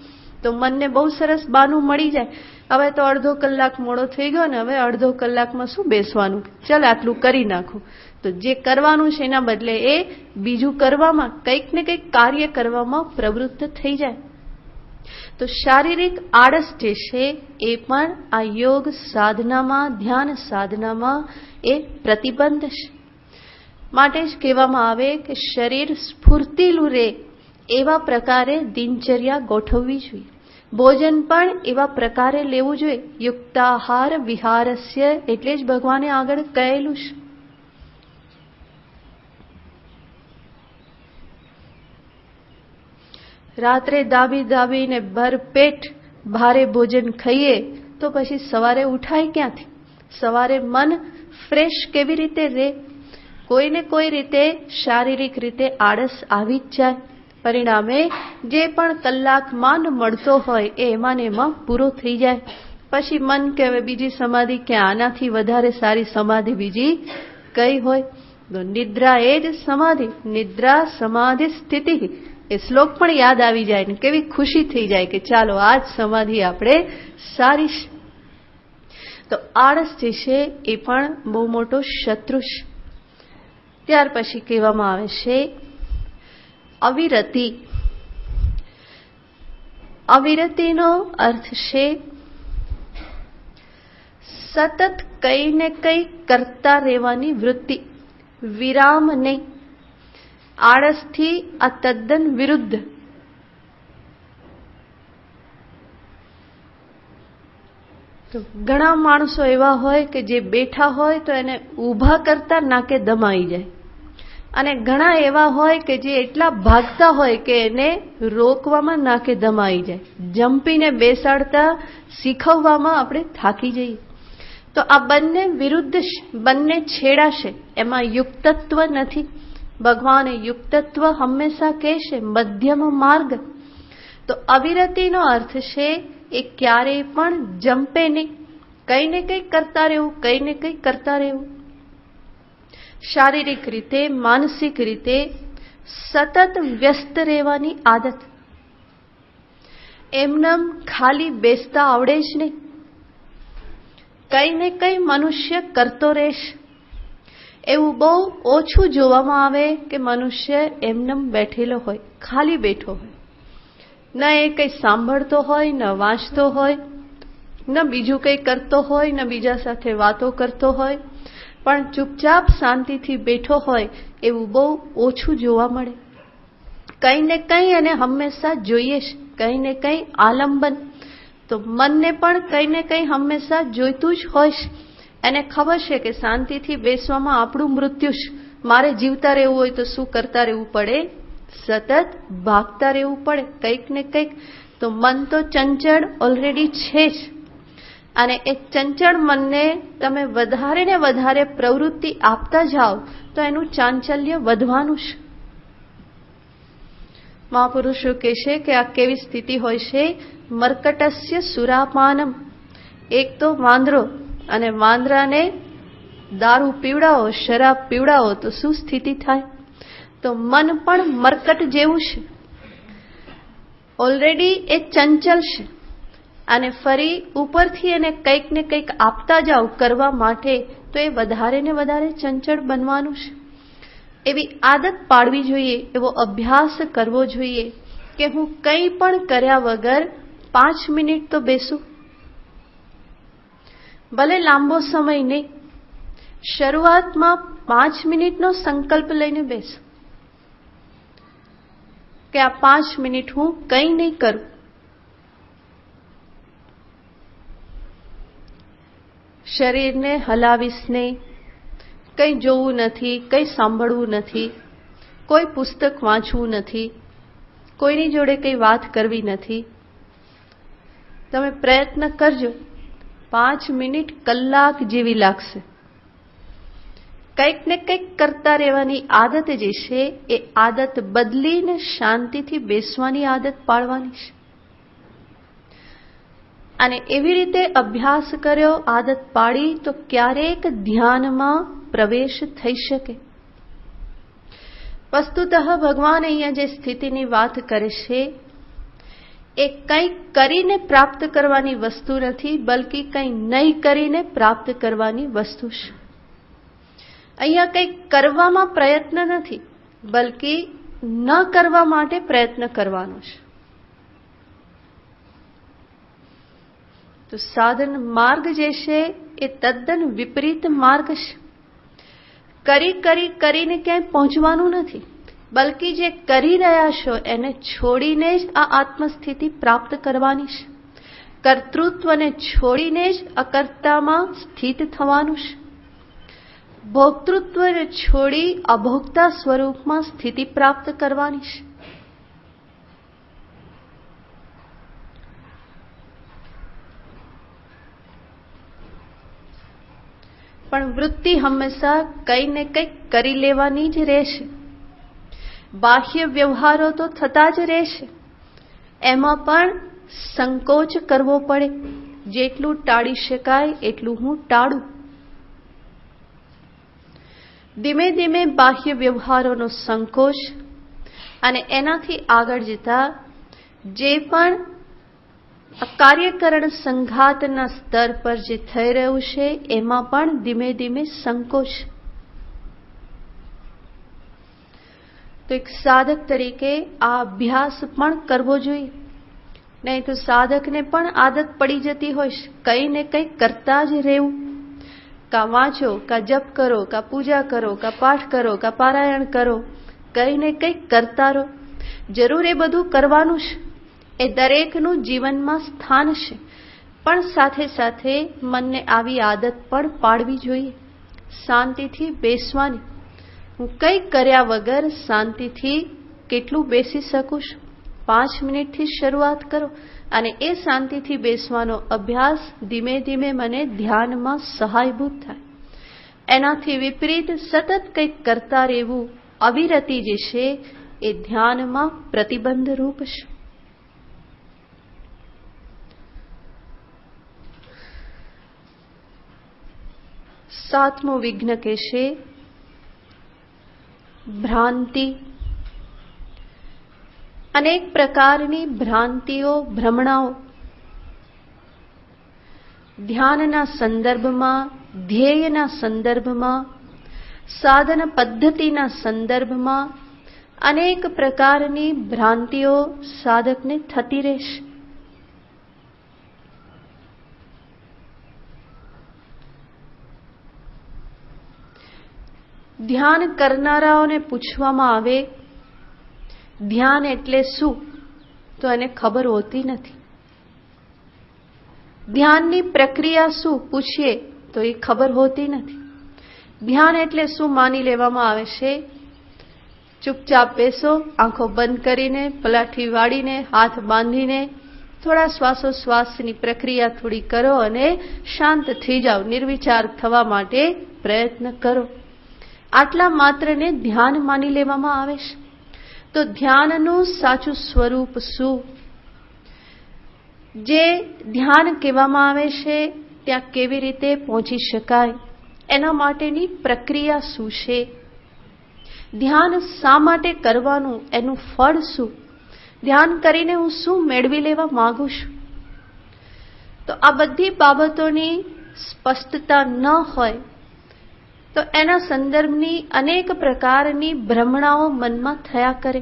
B: તો મનને બહુ સરસ બાનું મળી જાય. હવે તો અડધો કલાક મોડો થઈ ગયો ને, હવે અડધો કલાકમાં શું બેસવાનું, ચાલ આટલું કરી નાખું. તો જે કરવાનું છે એના બદલે એ બીજું કરવામાં, કંઈક ને કંઈક કાર્ય કરવામાં પ્રવૃત્ત થઈ જાય. તો શારીરિક આળસ જે છે એ પણ આ યોગ સાધનામાં, ધ્યાન સાધનામાં એ પ્રતિબંધ છે. માટે જ કહેવામાં આવે કે શરીર સ્ફૂર્તિલું રહે એવા પ્રકારે દિનચર્યા ગોઠવવી જોઈએ. ભોજન પણ એવા પ્રકારે લેવું જોઈએ. યુક્તાહાર વિહારસ્ય, એટલે જ ભગવાને આગળ કહેલું છે. રાત્રે દાબી દાબીને ભરપેટ ભારે ભોજન ખાઈએ તો પછી સવારે ઉઠાય ક્યાંથી? સવારે મન ફ્રેશ કેવી રીતે રહે? કોઈને કોઈ રીતે શારીરિક રીતે આળસ આવી જ જાય. પરિણામે જે પણ કલાકમાં મળતો હોય એ એમાં ને એમાં પૂરો થઈ જાય. પછી મન કે હવે બીજી સમાધિ ક્યાં, આનાથી વધારે સારી સમાધિ બીજી કઈ હોય? તો નિદ્રા એ જ સમાધિ. નિદ્રા સમાધિ સ્થિતિ. એ શ્લોક પણ યાદ આવી જાય ને કેવી ખુશી થઈ જાય કે ચાલો આ જ સમાધિ આપણે સારી છે. તો આળસ જે છે એ પણ બહુ મોટો શત્રુ છે. ત્યાર પછી કહેવામાં આવે છે અવિરતિ. અવિરતિનો અર્થ છે સતત કંઈ ને કંઈ કરતા રહેવાની વૃત્તિ, વિરામ નહીં. આળસથી આ તદ્દન વિરુદ્ધ. તો ઘણા માણસો એવા હોય કે જે બેઠા હોય તો એને ઊભા કરતા નાકે દમ આવી જાય, અને ઘણા એવા હોય કે જે એટલા ભાગતા હોય કે એને રોકવામાં નાકે દમ આવી જાય. જંપીને બેસાડતા શીખવવામાં આપણે થાકી જઈએ. તો આ બંને વિરુદ્ધ, બંને છેડા છે, એમાં યુક્તત્વ નથી. ભગવાન યુક્તત્વ હંમેશા કહેશે મધ્યમ માર્ગ. તો અવિરતિનો અર્થ છે એ ક્યારેય પણ જંપે નહીં, કંઈ ને કંઈ કરતા રહેવું, કંઈ ને કંઈ કરતા રહેવું. શારીરિક રીતે, માનસિક રીતે સતત વ્યસ્ત રહેવાની આદત. એમનેમ ખાલી બેસતા આવડે જ નહીં. કંઈ ને કંઈ મનુષ્ય કરતો રહેશે. એવું બહુ ઓછું જોવામાં આવે કે મનુષ્ય એમનેમ બેઠેલો હોય, ખાલી બેઠો હોય. ન એ કંઈ સાંભળતો હોય, ન વાંચતો હોય, ન બીજું કંઈ કરતો હોય, ન બીજા સાથે વાતો કરતો હોય, પણ ચૂપચાપ શાંતિથી બેઠો હોય એવું બહુ ઓછું જોવા મળે. કંઈ ને કંઈ એને હંમેશા જોઈએ છે, કંઈ ને કંઈ આલંબન. તો મનને પણ કંઈ ને કંઈ હંમેશા જોઈતું જ હોય છે. એને ખબર છે કે શાંતિથી બેસવામાં આપણું મૃત્યુ છે. મારે જીવતા રહેવું હોય તો શું કરતા રહેવું પડે? સતત ભાગતા રહેવું પડે, કંઈક ને કંઈક. તો મન તો ચંચળ ઓલરેડી છે જ, અને એ ચંચળ મનને તમે વધારે ને વધારે પ્રવૃત્તિ આપતા જાઓ તો એનું ચાંચલ્ય વધવાનું છે. મહાપુરુષો કહેશે કે આ કેવી સ્થિતિ હોય છે? મર્કટસ્ય સુરાપાનમ. એક તો વાંદરો, અને વાંદરાને દારૂ પીવડાવો, શરાબ પીવડાવો તો શું સ્થિતિ થાય? તો મન પણ મરકટ જેવું છે. ઓલરેડી એ ચંચલ છે, અને ફરી ઉપરથી એને કંઈક ને કંઈક આપતા જાઓ કરવા માટે તો એ વધારે ને વધારે ચંચળ બનવાનું છે. એવી આદત પાડવી જોઈએ, એવો અભ્યાસ કરવો જોઈએ કે હું કંઈ પણ કર્યા વગર 5 મિનિટ તો બેસું. ભલે લાંબો સમય નહીં, શરૂઆતમાં 5 મિનિટનો સંકલ્પ લઈને બેસો કે આ 5 મિનિટ હું કંઈ નહીં કરું. શરીરને હલાવીશ નહીં, કંઈ જોવું નથી, કંઈ સાંભળવું નથી, કોઈ પુસ્તક વાંચવું નથી, કોઈની જોડે કંઈ વાત કરવી નથી. તમે પ્રયત્ન કરજો, 5 મિનિટ કલાક જેવી લાગશે. કંઈક ને કંઈક કરતા રહેવાની આદત જે છે એ આદત બદલીને શાંતિથી બેસવાની આદત પાડવાની છે. અને એવી રીતે અભ્યાસ કર્યો, આદત પાડી તો ક્યારેક ધ્યાનમાં પ્રવેશ થઈ શકે. વસ્તુતઃ ભગવાન અહીંયા જે સ્થિતિની વાત કરે છે એ કંઈક કરીને પ્રાપ્ત કરવાની વસ્તુ નથી, બલકે કંઈ નહીં કરીને પ્રાપ્ત કરવાની વસ્તુ છે. અહીંયા કંઈક કરવામાં પ્રયત્ન નથી, બલકે ન કરવા માટે પ્રયત્ન કરવાનો છે. તો સાધન માર્ગ જે છે એ તદ્દન વિપરીત માર્ગ છે. કરીને ક્યાંય પહોંચવાનું નથી, બલકે જે કરી રહ્યા છો એને છોડીને જ આ આત્મસ્થિતિ પ્રાપ્ત કરવાની છે. કર્તૃત્વને છોડીને જ અકર્તામાં સ્થિત થવાનું છે. ભોક્તૃત્વને છોડી અભોક્તા સ્વરૂપમાં સ્થિતિ પ્રાપ્ત કરવાની છે. પણ વૃત્તિ હંમેશા કંઈ ને કંઈક કરી લેવાની જ રહેશે. બાહ્ય વ્યવહારો તો થતા જ રહેશે, એમાં પણ સંકોચ કરવો પડે. જેટલું ટાળી શકાય એટલું હું ટાળું. ધીમે ધીમે બાહ્ય વ્યવહારોનો સંકોચ, અને એનાથી આગળ જતા જે પણ કાર્યકરણ સંઘાતના સ્તર પર જે થઈ રહ્યું છે એમાં પણ ધીમે ધીમે સંકોચ. તો એક સાધક તરીકે આ અભ્યાસ પણ કરવો જોઈએ. નહીં તો સાધકને પણ આદત પડી જતી હોય કંઈ ને કંઈ કરતા જ રહેવું. કા વાંચો, કા જપ કરો, કા પૂજા કરો, કા પાઠ કરો, કા પારાયણ કરો, કંઈ ને કંઈ કરતા રહો. જરૂર એ બધું કરવાનું છે, એ દરેકનું જીવનમાં સ્થાન છે, પણ સાથે સાથે મનને આવી આદત પણ પાડવી જોઈએ શાંતિથી બેસવાની. હું કંઈ કર્યા વગર શાંતિથી કેટલું બેસી શકું છું? 5 મિનિટથી શરૂઆત કરો અને એ શાંતિથી બેસવાનો અભ્યાસ ધીમે ધીમે મને ધ્યાનમાં સહાયભૂત થાય. એનાથી વિપરીત સતત કંઈક કરતા રહેવું, અવિરતિ જે છે એ ધ્યાનમાં પ્રતિબંધ રૂપ છે. સાતમું વિઘ્ન કહેશે ભ્રાંતિ. અનેક પ્રકારની ભ્રાંતિઓ, ભ્રમણાઓ ધ્યાનના સંદર્ભમાં, ધ્યેયના સંદર્ભમાં, સાધન પદ્ધતિના સંદર્ભમાં અનેક પ્રકારની ભ્રાંતિઓ સાધકને થતી રહેશે. ધ્યાન કરનારાઓને પૂછવામાં આવે ધ્યાન એટલે શું, તો એને ખબર હોતી નથી. ધ્યાનની પ્રક્રિયા શું પૂછીએ તો એ ખબર હોતી નથી. ધ્યાન એટલે શું માની લેવામાં આવે છે? ચૂપચાપ બેસો, આંખો બંધ કરીને, પલાઠી વાળીને, હાથ બાંધીને થોડા શ્વાસોશ્વાસની પ્રક્રિયા થોડી કરો અને શાંત થઈ જાઓ, નિર્વિચાર થવા માટે પ્રયત્ન કરો. આટલા માત્રને ધ્યાન માની લેવામાં આવે છે. તો ધ્યાનનું સાચું સ્વરૂપ શું? જે ધ્યાન કહેવામાં આવે છે ત્યાં કેવી રીતે પહોંચી શકાય, એના માટેની પ્રક્રિયા શું છે? ધ્યાન શા માટે કરવાનું, એનું ફળ શું? ધ્યાન કરીને હું શું મેળવી લેવા માંગુ છું? તો આ બધી બાબતોની સ્પષ્ટતા ન હોય તો એના સંદર્ભની અનેક પ્રકારની ભ્રમણાઓ મનમાં થયા કરે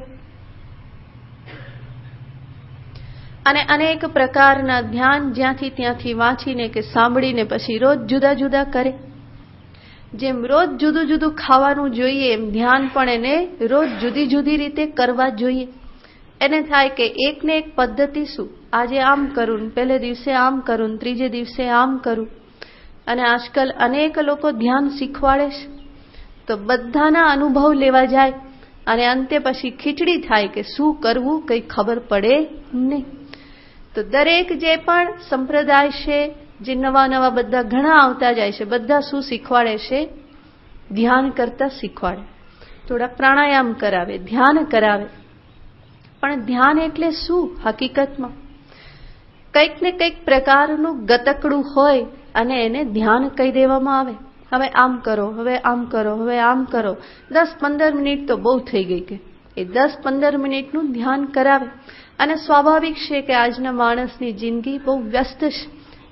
B: અને અનેક પ્રકારના ધ્યાન જ્યાંથી ત્યાંથી વાંચીને કે સાંભળીને પછી રોજ જુદા જુદા કરે. જેમ રોજ જુદું જુદું ખાવાનું જોઈએ એમ ધ્યાન પણ એને રોજ જુદી જુદી રીતે કરવા જોઈએ. એને થાય કે એકને એક પદ્ધતિ શું, આજે આમ કરું, પહેલે દિવસે આમ કરું, ત્રીજે દિવસે આમ કરું. અને આજકાલ અનેક લોકો ધ્યાન શીખવાડે છે તો બધાના અનુભવ લેવા જાય અને અંતે પછી ખીચડી થાય કે શું કરવું કંઈ ખબર પડે નહીં. તો દરેક જે પણ સંપ્રદાય છે, જે નવા નવા બધા ઘણા આવતા જાય છે, બધા શું શીખવાડે છે? ધ્યાન કરતા શીખવાડે. થોડા પ્રાણાયામ કરાવે, ધ્યાન કરાવે. પણ ધ્યાન એટલે શું હકીકતમાં? કંઈક ને કંઈક પ્રકારનું ગતકડું હોય અને એને ધ્યાન કહી દેવામાં આવે. હવે આમ કરો, હવે આમ કરો, હવે આમ કરો. 10-15 મિનિટ તો બહુ થઈ ગઈ કે એ 10-15 મિનિટનું ધ્યાન કરાવે. અને સ્વાભાવિક છે કે આજના માણસની જિંદગી બહુ વ્યસ્ત છે,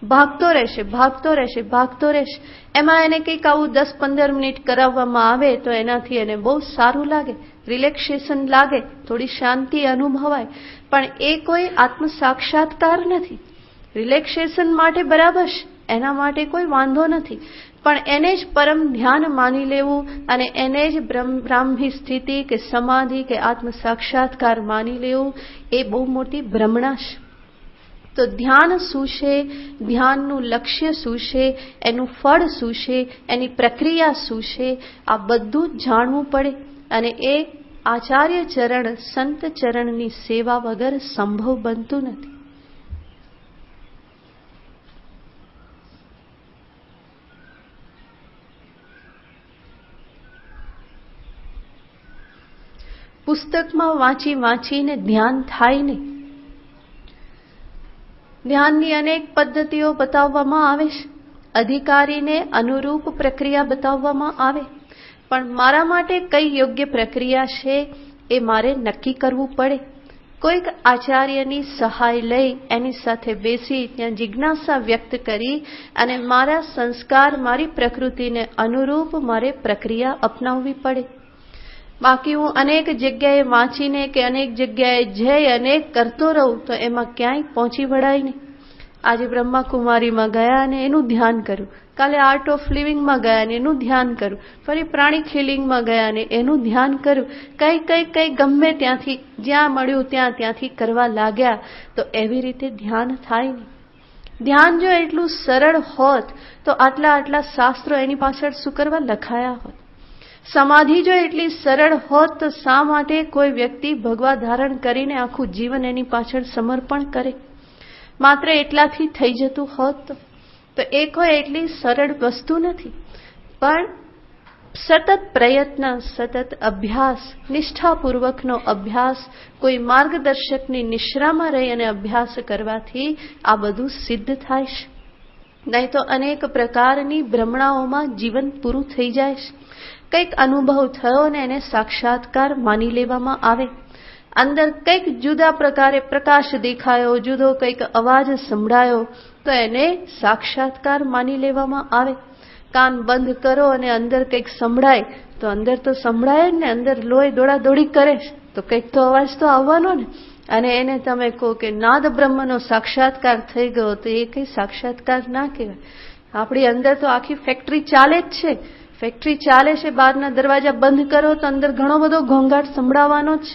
B: ભાગતો રહેશે, ભાગતો રહેશે, ભાગતો રહેશે. એમાં એને કંઈક આવું 10-15 મિનિટ કરાવવામાં આવે તો એનાથી એને બહુ સારું લાગે, રિલેક્સેશન લાગે, થોડી શાંતિ અનુભવાય. પણ એ કોઈ આત્મ સાક્ષાત્કાર નથી. રિલેક્સેશન માટે બરાબર છે, એના માટે કોઈ વાંધો નથી, પણ એને જ પરમ ધ્યાન માની લેવું અને એને જ બ્રાહ્મી સ્થિતિ કે સમાધિ કે આત્મ સાક્ષાત્કાર માની લેવું એ બહુ મોટી ભ્રમણા છે. તો ધ્યાન શું છે, ધ્યાનનું લક્ષ્ય શું છે, એનું ફળ શું છે, એની પ્રક્રિયા શું છે, આ બધું જાણવું પડે. અને એ આચાર્ય ચરણ, સંત ચરણની સેવા વગર સંભવ બનતું નથી. પુસ્તકમાં વાંચી વાંચીને ધ્યાન થાય નહીં. ધ્યાનની અનેક પદ્ધતિઓ બતાવવામાં આવે છે, અધિકારીને અનુરૂપ પ્રક્રિયા બતાવવામાં આવે, પણ મારા માટે કઈ યોગ્ય પ્રક્રિયા છે એ મારે નક્કી કરવું પડે. કોઈક આચાર્યની સહાય લઈ એની સાથે બેસી ત્યાં જિજ્ઞાસા વ્યક્ત કરી અને મારા સંસ્કાર, મારી પ્રકૃતિને અનુરૂપ મારે પ્રક્રિયા અપનાવવી પડે. બાકી હું અનેક જગ્યાએ વાંચીને કે અનેક જગ્યાએ જઈ અને કરતો રહું તો એમાં ક્યાંય પહોંચી વળાય નહીં. આજે બ્રહ્માકુમારીમાં ગયા અને એનું ધ્યાન કર્યું, કાલે આર્ટ ઓફ લિવિંગમાં ગયા અને એનું ધ્યાન કર્યું, ફરી પ્રાણિક હિલિંગમાં ગયા અને એનું ધ્યાન કર્યું. કઈ ગમે ત્યાંથી જ્યાં મળ્યું ત્યાંથી કરવા લાગ્યા તો એવી રીતે ધ્યાન થાય નહીં. ધ્યાન જો એટલું સરળ હોત તો આટલા શાસ્ત્રો એની પાછળ શું કરવા લખાયા હોત. સમાધિ જો એટલી સરળ હોત તો શા માટે કોઈ વ્યક્તિ ભગવા ધારણ કરીને આખું જીવન એની પાછળ સમર્પણ કરે? માત્ર એટલાથી થઈ જતું હોત તો એ કોઈ એટલી સરળ વસ્તુ નથી. પણ સતત પ્રયત્ન, સતત અભ્યાસ, નિષ્ઠાપૂર્વકનો અભ્યાસ, કોઈ માર્ગદર્શકની નિશ્રામાં રહી અને અભ્યાસ કરવાથી આ બધું સિદ્ધ થાય છે. નહીં તો અનેક પ્રકારની ભ્રમણાઓમાં જીવન પૂરું થઈ જાય છે. કંઈક અનુભવ થયો ને એને સાક્ષાત્કાર માની લેવામાં આવે. અંદર કંઈક જુદા પ્રકારે પ્રકાશ દેખાયો, જુદો કંઈક અવાજ સંભળાયો તો એને સાક્ષાત્કાર માની લેવામાં આવે. કાન બંધ કરો અને અંદર કંઈક સંભળાય તો અંદર તો સંભળાય જ ને, અંદર લોહી દોડાદોડી કરે તો કંઈક તો અવાજ તો આવવાનો ને. અને એને તમે કહો કે નાદ બ્રહ્મનો સાક્ષાત્કાર થઈ ગયો તો એ કંઈ સાક્ષાત્કાર ના કહેવાય. આપણી અંદર તો આખી ફેક્ટરી ચાલે જ છે. ફેક્ટરી ચાલે છે, બહારના દરવાજા બંધ કરો તો અંદર ઘણો બધો ઘોંઘાટ સંભળાવવાનો જ.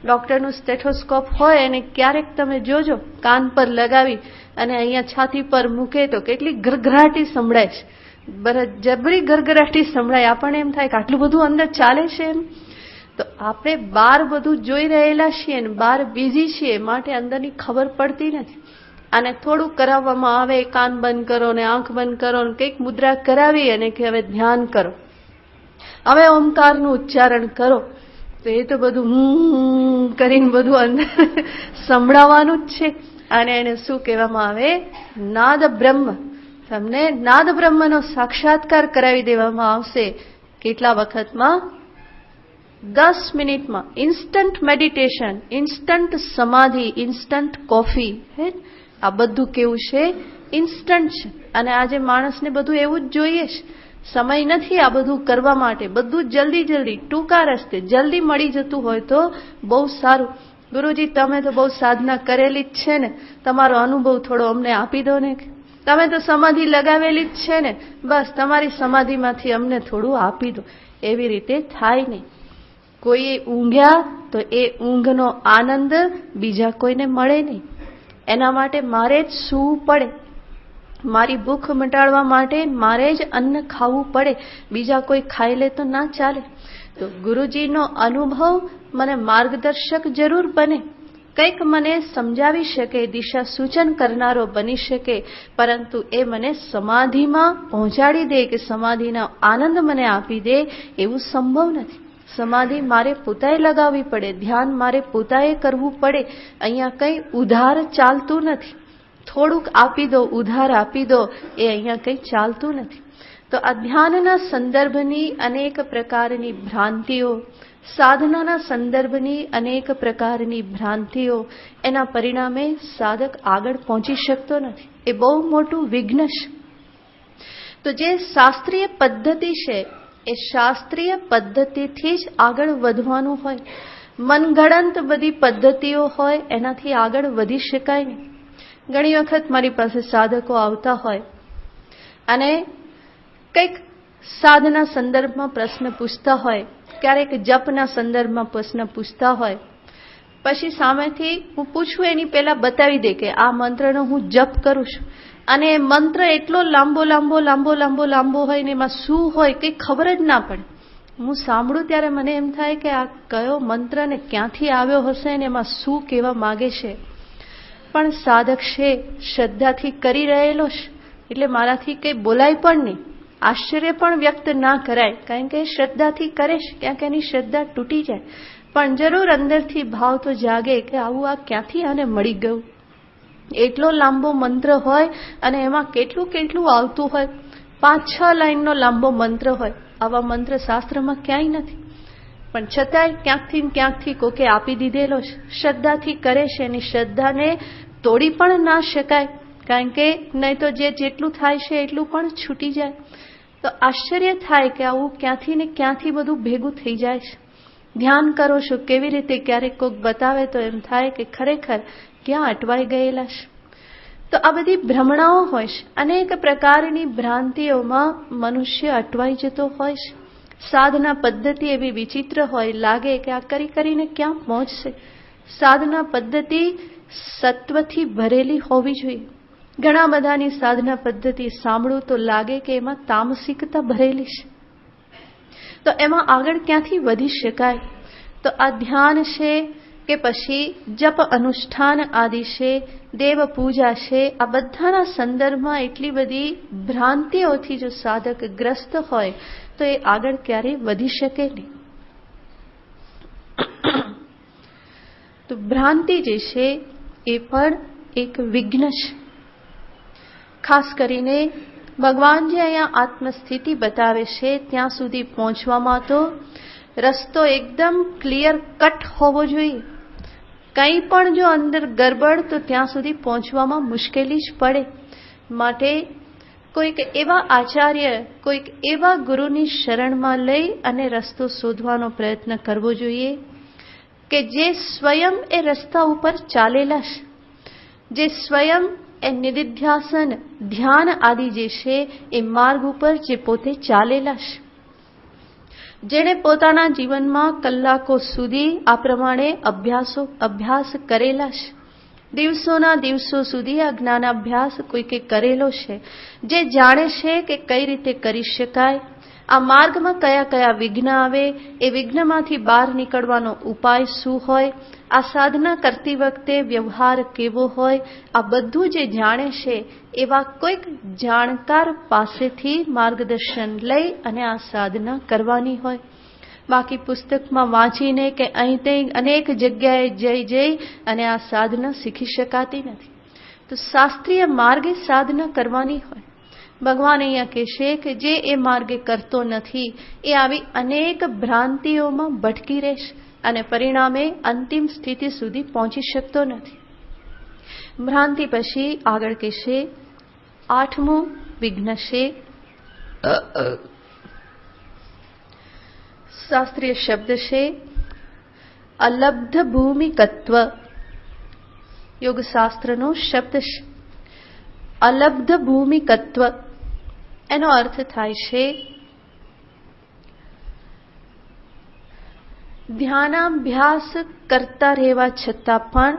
B: ડોક્ટરનું સ્ટેથોસ્કોપ હોય અને ક્યારેક તમે જોજો કાન પર લગાવી અને અહીંયા છાતી પર મૂકે તો કેટલી ગરગરાટી સંભળાય છે. જબરી ગરગરાટી સંભળાય. આપણને એમ થાય કે આટલું બધું અંદર ચાલે છે એમ. તો આપણે બહાર બધું જોઈ રહેલા છીએ ને બહાર બીજી છીએ, માટે અંદરની ખબર પડતી નથી. અને થોડું કરાવવામાં આવે, કાન બંધ કરો ને આંખ બંધ કરો ને કંઈક મુદ્રા કરાવી અને કે હવે ધ્યાન કરો, હવે ઓમકારનું ઉચ્ચારણ કરો, તો એ તો બધું કરીને બધું અંદર સંભળાવવાનું જ છે. અને એને શું કહેવામાં આવે? નાદ બ્રહ્મ. તમને નાદ બ્રહ્મનો સાક્ષાત્કાર કરાવી દેવામાં આવશે. કેટલા વખતમાં? 10 મિનિટમાં. ઇન્સ્ટન્ટ મેડિટેશન, ઇન્સ્ટન્ટ સમાધિ, ઇન્સ્ટન્ટ કોફી. હે, આ બધું કેવું છે? ઇન્સ્ટન્ટ છે. અને આજે માણસને બધું એવું જ જોઈએ છે. સમય નથી આ બધું કરવા માટે. બધું જલ્દી ટૂંકા રસ્તે જલ્દી મળી જતું હોય તો બહુ સારું. ગુરુજી, તમે તો બહુ સાધના કરેલી જ છે ને, તમારો અનુભવ થોડો અમને આપી દો ને. તમે તો સમાધિ લગાવેલી જ છે ને, બસ તમારી સમાધિમાંથી અમને થોડું આપી દો. એવી રીતે થાય નહીં. કોઈ ઊંઘ્યા તો એ ઊંઘનો આનંદ બીજા કોઈને મળે નહીં. એના માટે મારે જ સૂવું પડે. મારી ભૂખ મટાડવા માટે મારે જ અન્ન ખાવું પડે. બીજા કોઈ ખાઈ લે તો ના ચાલે. તો ગુરુજીનો અનુભવ મને માર્ગદર્શક જરૂર બને, કંઈક મને સમજાવી શકે, દિશા સૂચન કરનારો બની શકે, પરંતુ એ મને સમાધિમાં પહોંચાડી દે કે સમાધિનો આનંદ મને આપી દે એવું સંભવ નથી. સમાધિ મારે પોતાએ લગાવવી પડે, ધ્યાન મારે પોતાએ કરવું પડે. અહીંયા કંઈ ઉધાર ચાલતું નથી. થોડુંક આપી દો, ઉધાર આપી દો, એ અહીંયા કંઈ ચાલતું નથી. તો આ ધ્યાનના સંદર્ભની અનેક પ્રકારની ભ્રાંતિઓ, સાધનાના સંદર્ભની અનેક પ્રકારની ભ્રાંતિઓ, એના પરિણામે સાધક આગળ પહોંચી શકતો નથી. એ બહુ મોટું વિઘ્ન છે. તો જે શાસ્ત્રીય પદ્ધતિ છે એ શાસ્ત્રીય પદ્ધતિથી જ આગળ વધવાનું હોય. મનગણંત બધી પદ્ધતિઓ હોય એનાથી આગળ વધી શકાય નહીં. ઘણી વખત મારી પાસે સાધકો આવતા હોય અને કંઈક સાધના સંદર્ભમાં પ્રશ્ન પૂછતા હોય, ક્યારેક જપના સંદર્ભમાં પ્રશ્ન પૂછતા હોય. પછી સામેથી હું પૂછું એની પહેલા બતાવી દે કે આ મંત્રનો હું જપ કરું છું. અને એ મંત્ર એટલો લાંબો હોય ને એમાં શું હોય કંઈ ખબર જ ના પડે. હું સાંભળું ત્યારે મને એમ થાય કે આ કયો મંત્ર ને ક્યાંથી આવ્યો હશે ને એમાં શું કહેવા માગે છે. પણ સાધક છે, શ્રદ્ધાથી કરી રહેલો છે, એટલે મારાથી કંઈ બોલાય પણ નહીં, આશ્ચર્ય પણ વ્યક્ત ના કરાય, કારણ કે શ્રદ્ધાથી કરે છે. ક્યાંક એની શ્રદ્ધા તૂટી જાય પણ જરૂર અંદરથી ભાવ તો જાગે કે આવું આ ક્યાંથી આને મળી ગયું. એટલો લાંબો મંત્ર હોય અને એમાં કેટલું આવતું હોય. 5-6 લાઈનનો લાંબો મંત્ર હોય. આવા મંત્ર શાસ્ત્રમાં ક્યાંય નથી. પણ છતાંય ક્યાંકથી કોકે આપી દીધેલો છે. શ્રદ્ધાથી કરે છે. એની શ્રદ્ધાને તોડી પણ ના શકાય, કારણ કે નહીં તો જેટલું થાય છે એટલું પણ છૂટી જાય. તો આશ્ચર્ય થાય કે આવું ક્યાંથી ને ક્યાંથી બધું ભેગું થઈ જાય છે. ધ્યાન કરો છો કેવી રીતે, ક્યારેક કોઈક બતાવે તો એમ થાય કે ખરેખર ક્યાં અટવાઈ ગયેલા છે. તો આ બધી ભ્રમણાઓ હોય છે. અનેક પ્રકારની ભ્રાંતિઓમાં મનુષ્ય અટવાઈ જતો હોય છે. સાધના પદ્ધતિ એવી વિચિત્ર હોય, લાગે કે આ કરીને ક્યાં પહોંચશે. સાધના પદ્ધતિ સત્વથી ભરેલી હોવી જોઈએ. ઘણા બધાની સાધના પદ્ધતિ સાંભળું તો લાગે કે એમાં તામસિકતા ભરેલી છે. તો એમાં આગળ ક્યાંથી વધી શકાય? તો આ ધ્યાન છે કે પછી જપ અનુષ્ઠાન આદિ છે, દેવ પૂજા છે, આ બધાના સંદર્ભમાં એટલી બધી ભ્રાંતિઓથી જો સાધક ગ્રસ્ત હોય તો એ આગળ ક્યારેય વધી શકે નહીં. તો ભ્રાંતિ જે છે એ પણ એક વિઘ્ન છે. ખાસ કરીને ભગવાન જે અહીંયા આત્મસ્થિતિ બતાવે છે ત્યાં સુધી પહોંચવામાં તો રસ્તો એકદમ ક્લિયર કટ હોવો જોઈએ. કંઈ પણ જો અંદર ગરબડ તો ત્યાં સુધી પહોંચવામાં મુશ્કેલી જ પડે. માટે કોઈક એવા આચાર્ય, કોઈક એવા ગુરુની શરણમાં લઈ અને રસ્તો શોધવાનો પ્રયત્ન કરવો જોઈએ કે જે સ્વયં એ રસ્તા ઉપર ચાલેલા છે, જે સ્વયં એ નિધિધ્યાસન, ધ્યાન આદિ જે છે એ માર્ગ ઉપર જે પોતે ચાલેલા છે, જેણે પોતાના જીવનમાં કલાકો સુધી આ પ્રમાણે અભ્યાસ કરેલા છે, દિવસોના દિવસો સુધી આ જ્ઞાનાભ્યાસ કોઈકે કરેલો છે, જે જાણે છે કે કઈ રીતે કરી શકાય, આ માર્ગમાં કયા કયા વિઘ્ન આવે, એ વિઘ્નમાંથી બહાર નીકળવાનો ઉપાય શું હોય, આ સાધના કરતી વખતે વ્યવહાર કેવો હોય, આ બધું જે જાણે છે એવા કોઈક જાણકાર પાસેથી માર્ગદર્શન લઈ અને આ સાધના કરવાની હોય. બાકી પુસ્તકમાં વાંચીને કે અહીં ત્યાં અનેક જગ્યાએ જઈ અને આ સાધના શીખી શકાતી નથી. તો શાસ્ત્રીય માર્ગે સાધના કરવાની હોય. ભગવાન અહીંયા કહેશે કે જે એ માર્ગે કરતો નથી એ આવી અનેક ભ્રાંતિઓમાં ભટકી રહેશે અને પરિણામે અંતિમ સ્થિતિ સુધી પહોંચી શકતો નથી. ભ્રાંતિ પછી આગળ કહેશે 8મું વિઘ્ન છે શાસ્ત્રીય શબ્દ છે અલબ્ધ ભૂમિકત્વ. યોગશાસ્ત્રનો શબ્દ છે અલબ્ધ ભૂમિકત્વ. એનો અર્થ થાય છે ધ્યાનાભ્યાસ કરતા રહેવા છતાં પણ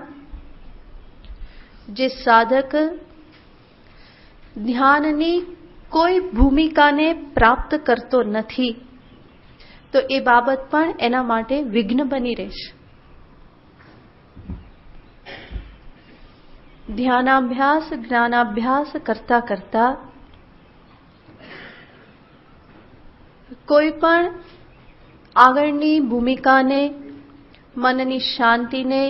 B: જે સાધક ધ્યાનની કોઈ ભૂમિકાને પ્રાપ્ત કરતો નથી તો એ બાબત પણ એના માટે વિઘ્ન બની રહેશે. ધ્યાનાભ્યાસ, જ્ઞાનાભ્યાસ કરતા કરતા કોઈ પણ આગળની ભૂમિકાને, મનની શાંતિને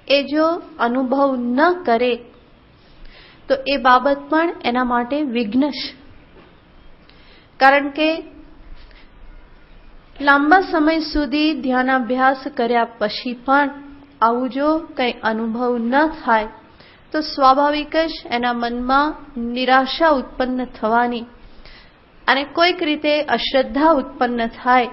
B: એ જો અનુભવ ન કરે તો એ બાબત પણ એના માટે વિઘ્ન છે. કારણ કે લાંબા સમય સુધી ધ્યાનાભ્યાસ કર્યા પછી પણ આવું જો કંઈ અનુભવ ન થાય તો સ્વાભાવિક જ એના મનમાં નિરાશા ઉત્પન્ન થવાની અને કોઈક રીતે અશ્રદ્ધા ઉત્પન્ન થાય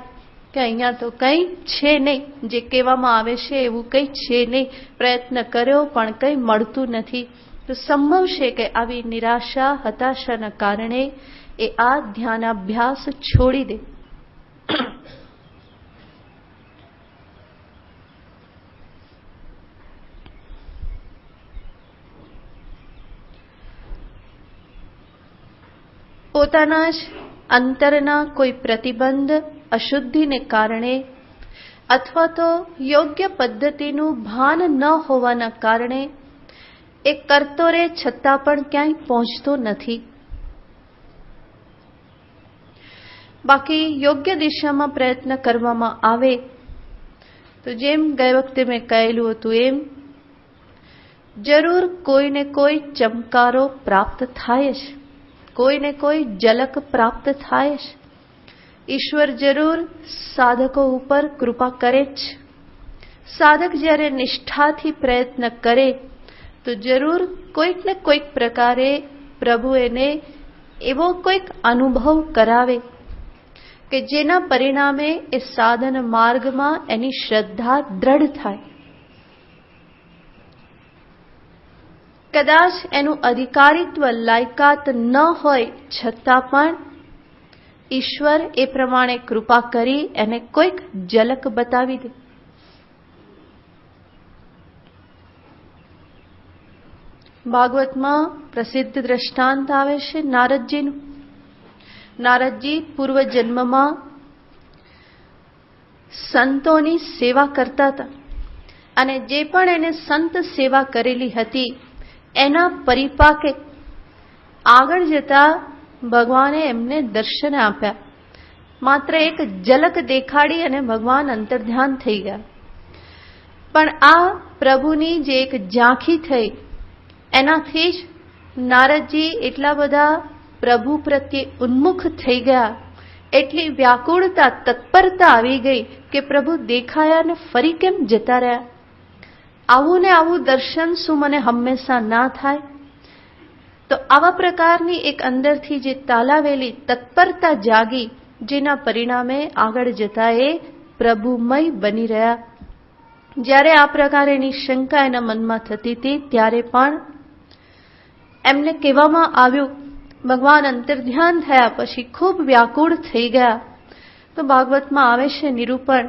B: કે અહીંયા તો કંઈ છે નહીં, જે કહેવામાં આવે છે એવું કંઈ છે નહીં, પ્રયત્ન કર્યો પણ કંઈ મળતું નથી. તો સંભવ છે કે આવી નિરાશા, હતાશાના કારણે એ આ ધ્યાનાભ્યાસ છોડી દે. પોતાના જ અંતરના કોઈ પ્રતિબંધ, અશુદ્ધિને કારણે અથવા તો યોગ્ય પદ્ધતિનું ભાન ન હોવાના કારણે એ કરતો રહે છતાં પણ ક્યાંય પહોંચતો નથી. બાકી યોગ્ય દિશામાં પ્રયત્ન કરવામાં આવે તો જેમ ગઈ વખતે મેં કહેલું હતું એમ જરૂર કોઈને કોઈ ચમકારો પ્રાપ્ત થાય છે, કોઈને કોઈ ઝલક પ્રાપ્ત થાય છે. ઈશ્વર જરૂર સાધકો ઉપર કૃપા કરે જ. સાધક જ્યારે નિષ્ઠાથી પ્રયત્ન કરે તો જરૂર કોઈક ને કોઈક પ્રકારે પ્રભુ એને એવો કોઈક અનુભવ કરાવે કે જેના પરિણામે એ સાધન માર્ગમાં એની શ્રદ્ધા દ્રઢ થાય. કદાચ એનું અધિકારીત્વ લાયકાત ન હોય છતાં પણ ઈશ્વર એ પ્રમાણે કૃપા કરી એને કોઈક ઝલક બતાવી દે. ભાગવતમાં પ્રસિદ્ધ દ્રષ્ટાંત આવે છે નારદજીનું. નારદજી પૂર્વ જન્મમાં સંતોની સેવા કરતા હતા અને જે પણ એને સંત સેવા કરેલી હતી એના પરિપાકે આગળ જતા ભગવાને એમને દર્શન આપ્યા. માત્ર એક ઝલક દેખાડી અને ભગવાન અંતર્ધ્યાન થઈ ગયા. પણ આ પ્રભુની જે એક ઝાંખી થઈ એનાથી જ નારદજી એટલા બધા પ્રભુ પ્રત્યે ઉન્મુખ થઈ ગયા, એટલી વ્યાકુળતા તત્પરતા આવી ગઈ કે પ્રભુ દેખાયા ને ફરી કેમ જતા રહ્યા? આવું ને આવું દર્શન શું મને હંમેશા ના થાય? તો આવા પ્રકારની એક અંદરથી જે તાલાવેલી તત્પરતા જાગી, જેના પરિણામે આગળ જતા એ પ્રભુમય બની રહ્યા. જ્યારે આ પ્રકારેની શંકા એના મનમાં થતી હતી ત્યારે પણ એમને કહેવામાં આવ્યું, ભગવાન અંતર્ધ્યાન થયા પછી ખૂબ વ્યાકુળ થઈ ગયા. તો ભાગવતમાં આવે છે નિરૂપણ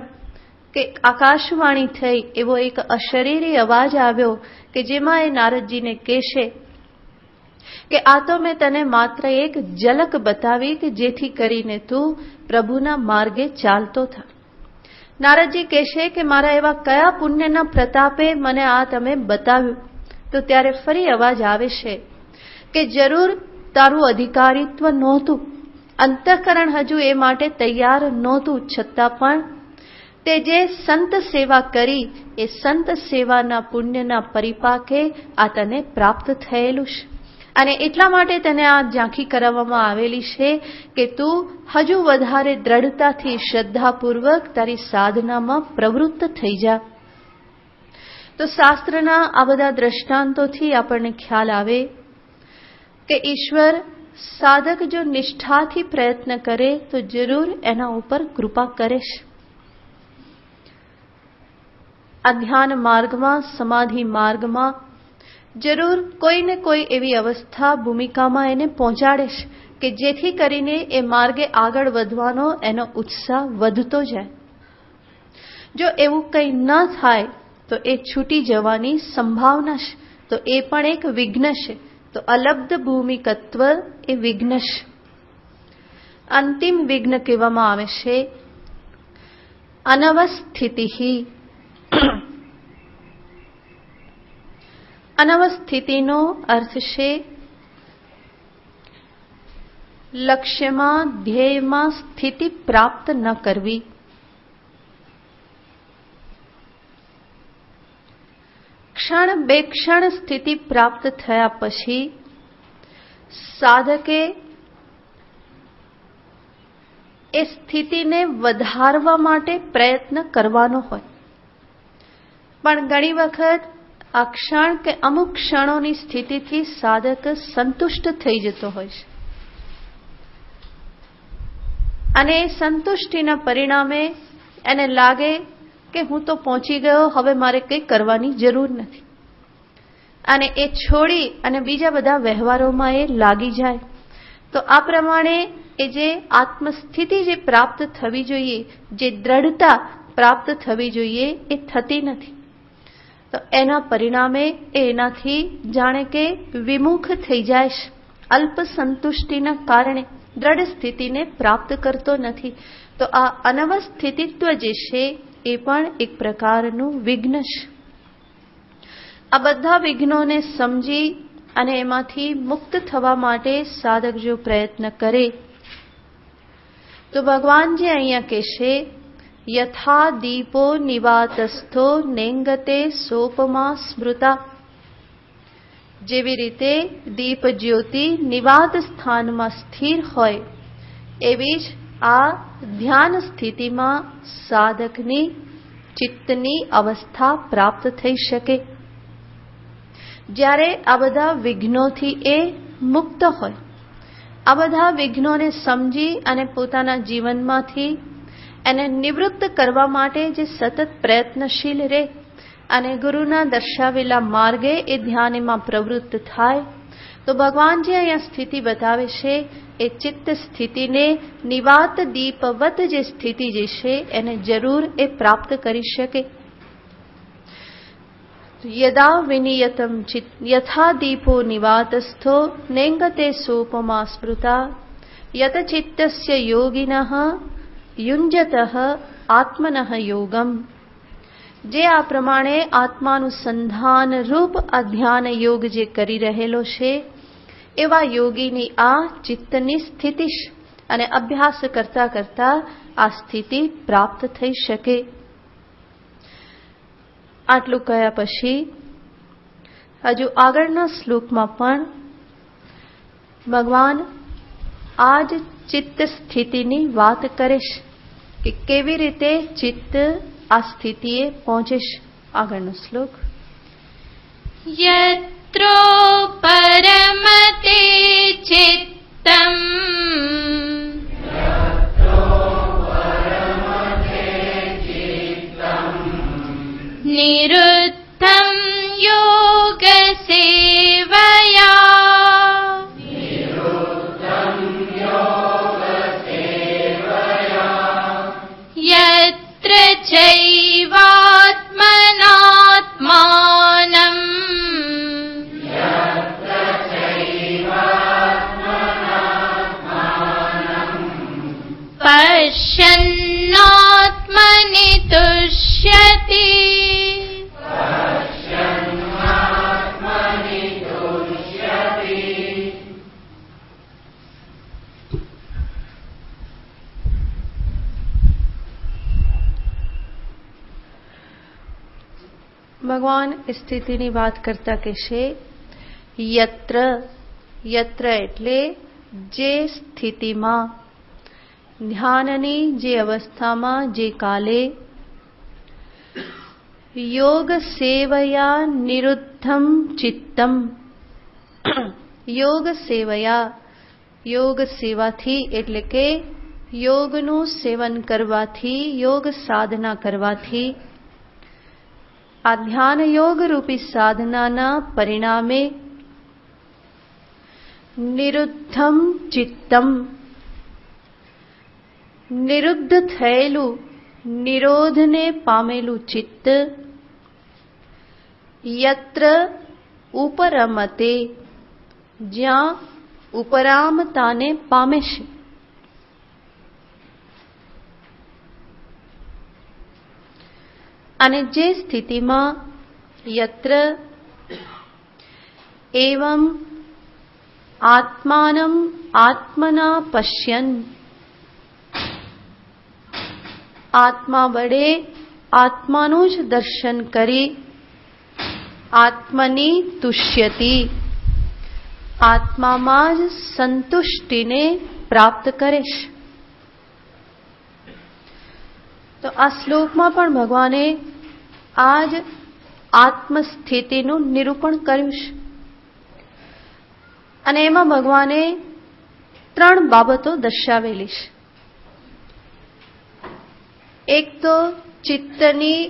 B: કે આકાશવાણી થઈ, એવો એક અશરીરી અવાજ આવ્યો કે જેમાં એ નારદજીને કહેશે કે આ તો મેં તને માત્ર એક ઝલક બતાવી કે જેથી કરીને તું પ્રભુના માર્ગે ચાલતો થા. નારદજી કહેશે કે મારા એવા કયા પુણ્યના પ્રતાપે મને આ તમે બતાવ્યું? તો ત્યારે ફરી અવાજ આવે છે કે જરૂર તારું અધિકારીત્વ નહોતું, અંતઃકરણ હજુ એ માટે તૈયાર નહોતું, છતાં પણ તે જે સંત સેવા કરી એ સંત સેવાના પુણ્યના પરિપાકે આ તને પ્રાપ્ત થયેલું છે અને એટલા માટે તને આ ઝાંખી કરાવવામાં આવેલી છે કે તું હજુ વધારે દ્રઢતાથી શ્રદ્ધાપૂર્વક તારી સાધનામાં પ્રવૃત્ત થઈ જા. તો શાસ્ત્રના આ બધા દ્રષ્ટાંતોથી આપણને ખ્યાલ આવે કે ઈશ્વર સાધક જો નિષ્ઠાથી પ્રયત્ન કરે તો જરૂર એના ઉપર કૃપા કરે છે. આ ધ્યાન માર્ગમાં, સમાધિ માર્ગમાં જરૂર કોઈને કોઈ એવી અવસ્થા ભૂમિકામાં એને પહોંચાડે છે કે જેથી કરીને એ માર્ગે આગળ વધવાનો એનો ઉત્સાહ વધતો જાય. જો એવું કંઈ ન થાય તો એ છૂટી જવાની સંભાવના છે, તો એ પણ એક વિઘ્ન છે. તો અલબ્ધ ભૂમિકત્વ એ વિઘ્ન છે. અંતિમ વિઘ્ન કહેવામાં આવે છે અનવસ્થિતિ. અનવસ્થિતિનો અર્થ છે લક્ષ્યમાં, ધ્યેયમાં સ્થિતિ પ્રાપ્ત ન કરવી. ક્ષણ બે ક્ષણ સ્થિતિ પ્રાપ્ત થયા પછી સાધકે એ સ્થિતિને વધારવા માટે પ્રયત્ન કરવાનો હોય, પણ ઘણી વખત આ ક્ષણ કે અમુક ક્ષણોની સ્થિતિથી સાધક સંતુષ્ટ થઈ જતો હોય છે અને એ સંતુષ્ટિના પરિણામે એને લાગે કે હું તો પહોંચી ગયો, હવે મારે કંઈ કરવાની જરૂર નથી અને એ છોડી અને બીજા બધા વ્યવહારોમાં એ લાગી જાય. તો આ પ્રમાણે એ જે આત્મસ્થિતિ જે પ્રાપ્ત થવી જોઈએ, જે દ્રઢતા પ્રાપ્ત થવી જોઈએ, એ થતી નથી. તો એના પરિણામે એનાથી જાણે કે વિમુખ થઈ જાય છે. અલ્પ સંતુષ્ટિના કારણે દ્રઢ સ્થિતિને પ્રાપ્ત કરતો નથી. તો આ અનવસ્થિતિત્વ જે છે એ પણ એક પ્રકારનું વિઘ્ન છે. આ બધા વિઘ્નોને સમજી અને એમાંથી મુક્ત થવા માટે સાધક જો પ્રયત્ન કરે તો ભગવાનજી અહીંયા કહેશે યથા દીપો નિવાતસ્થો નેંગતે સોપમા સ્મૃતા. જેવી રીતે દીપ જ્યોતિ નિવાત સ્થાનમાં સ્થિર હોય એવી જ આ ધ્યાન સ્થિતિમાં સાધકની ચિત્તની અવસ્થા પ્રાપ્ત થઈ શકે. જ્યારે આ બધા વિઘ્નોથી એ મુક્ત હોય, આ બધા વિઘ્નોને સમજી અને પોતાના જીવનમાંથી એને નિવૃત્ત કરવા માટે જે સતત પ્રયત્નશીલ રહે અને ગુરુના દર્શાવેલા માર્ગે એ ધ્યાનમાં પ્રવૃત્ત થાય, તો ભગવાન જે અહીંયા સ્થિતિ બતાવે છે એ ચિત્ત સ્થિતિને નિવાત દીપવત જે સ્થિતિ જે છે એને જરૂર એ પ્રાપ્ત કરી શકે. યદા વિનિયતમ ચિત્ત યથા દીપો નિવાતસ્થો નેંગતે સોપમા સ્મૃતા યત ચિત્તસ્ય યોગિનઃ યુંજતઃ આત્મનઃ યોગમ. જે આ પ્રમાણે આત્માનું સંધાન રૂપ આ ધ્યાન યોગ જે કરી રહેલો છે એવા યોગીની આ ચિત્તની સ્થિતિ અને અભ્યાસ કરતા કરતા આ સ્થિતિ પ્રાપ્ત થઈ શકે. આટલું કહ્યા પછી હજુ આગળના શ્લોકમાં પણ ભગવાન આ જ ચિત્ત સ્થિતિની વાત કરે છે કે કેવી રીતે ચિત્ત આ સ્થિતિએ પહોંચે છે. આગળનો શ્લોક.
A: યત્રો પરમતે ચિત્તમ નિરુદ્ધમ યોગ સેવયા યત્ર ચૈવાત્મનાત્માનમ પશ્યન્નાત્મનિ તુષ્યતિ.
B: ભગવાન સ્થિતિની વાત કરતા કહેશે યત્ર. યત્ર એટલે જે સ્થિતિમાં, ધ્યાનની જે અવસ્થામાં, જે કાલે યોગ સેવયા નિરુદ્ધમ ચિત્તમ. યોગ સેવયા, યોગ સેવાથી એટલે કે યોગનું સેવન કરવાથી, યોગ સાધના કરવાથી, આ ધ્યાન યોગ રૂપી સાધનાના પરિણામે નિરુદ્ધમ ચિત્તમ, નિરુદ્ધ થયેલું, નિરોધને પામેલું ચિત્ત, યત્ર ઉપરમતે, જ્યાં ઉપરામતાને પામે છે. અને જે સ્થિતિમાં યત્ર એવં આત્માનમ આત્મના પશ્યન, આત્મા વડે આત્માનું જ દર્શન કરી, આત્મની તુષ્યતિ, આત્મામાં જ સંતુષ્ટિને પ્રાપ્ત કરે છે. તો આ શ્લોકમાં પણ ભગવાને આ જ આત્મસ્થિતિનું નિરૂપણ કર્યું છે. અને એમાં ભગવાને 3 બાબતો દર્શાવેલી છે. એક તો ચિત્તની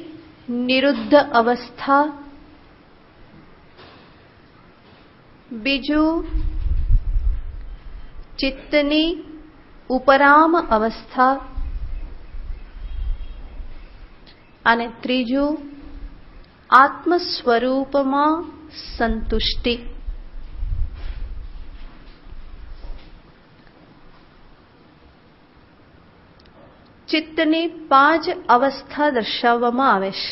B: નિરુદ્ધ અવસ્થા, બીજું ચિત્તની ઉપરામ અવસ્થા, અને ત્રીજું આત્મ સ્વરૂપમાં સંતુષ્ટિ. ચિત્તની 5 અવસ્થા દર્શાવવામાં આવે છે.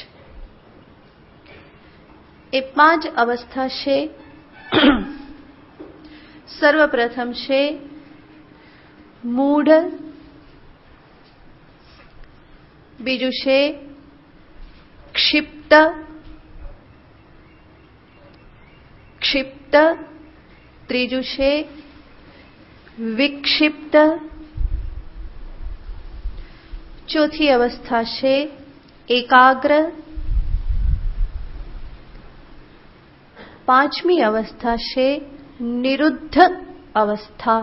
B: એ 5 અવસ્થા છે. સર્વપ્રથમ છે મૂઢ, બીજું છે ક્ષિપ્ત, ત્રીજું છે વિક્ષિપ્ત, ચોથી અવસ્થા છે એકાગ્ર, પાંચમી અવસ્થા છે નિરુદ્ધ અવસ્થા.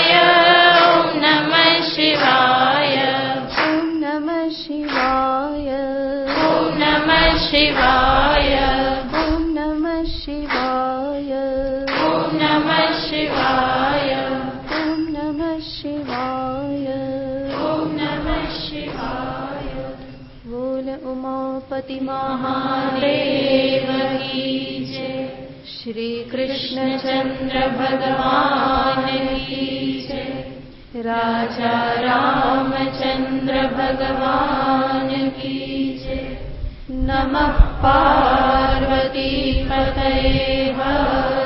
A: શિવાય
B: ઓમ નમઃ શિવાય
A: ઓમ નમઃ શિવાય
B: ઓમ નમઃ શિવાય
A: ઓમ નમઃ શિવાય
B: બોલ ઉમાપતિ
A: મહાદેવ કી જય
B: શ્રી કૃષ્ણ
A: કૃષ્ણચંદ્ર ભગવાન કી જય રાજા રામચંદ્ર ભગવાન કી જય નમઃ પાર્વતી પતયે હર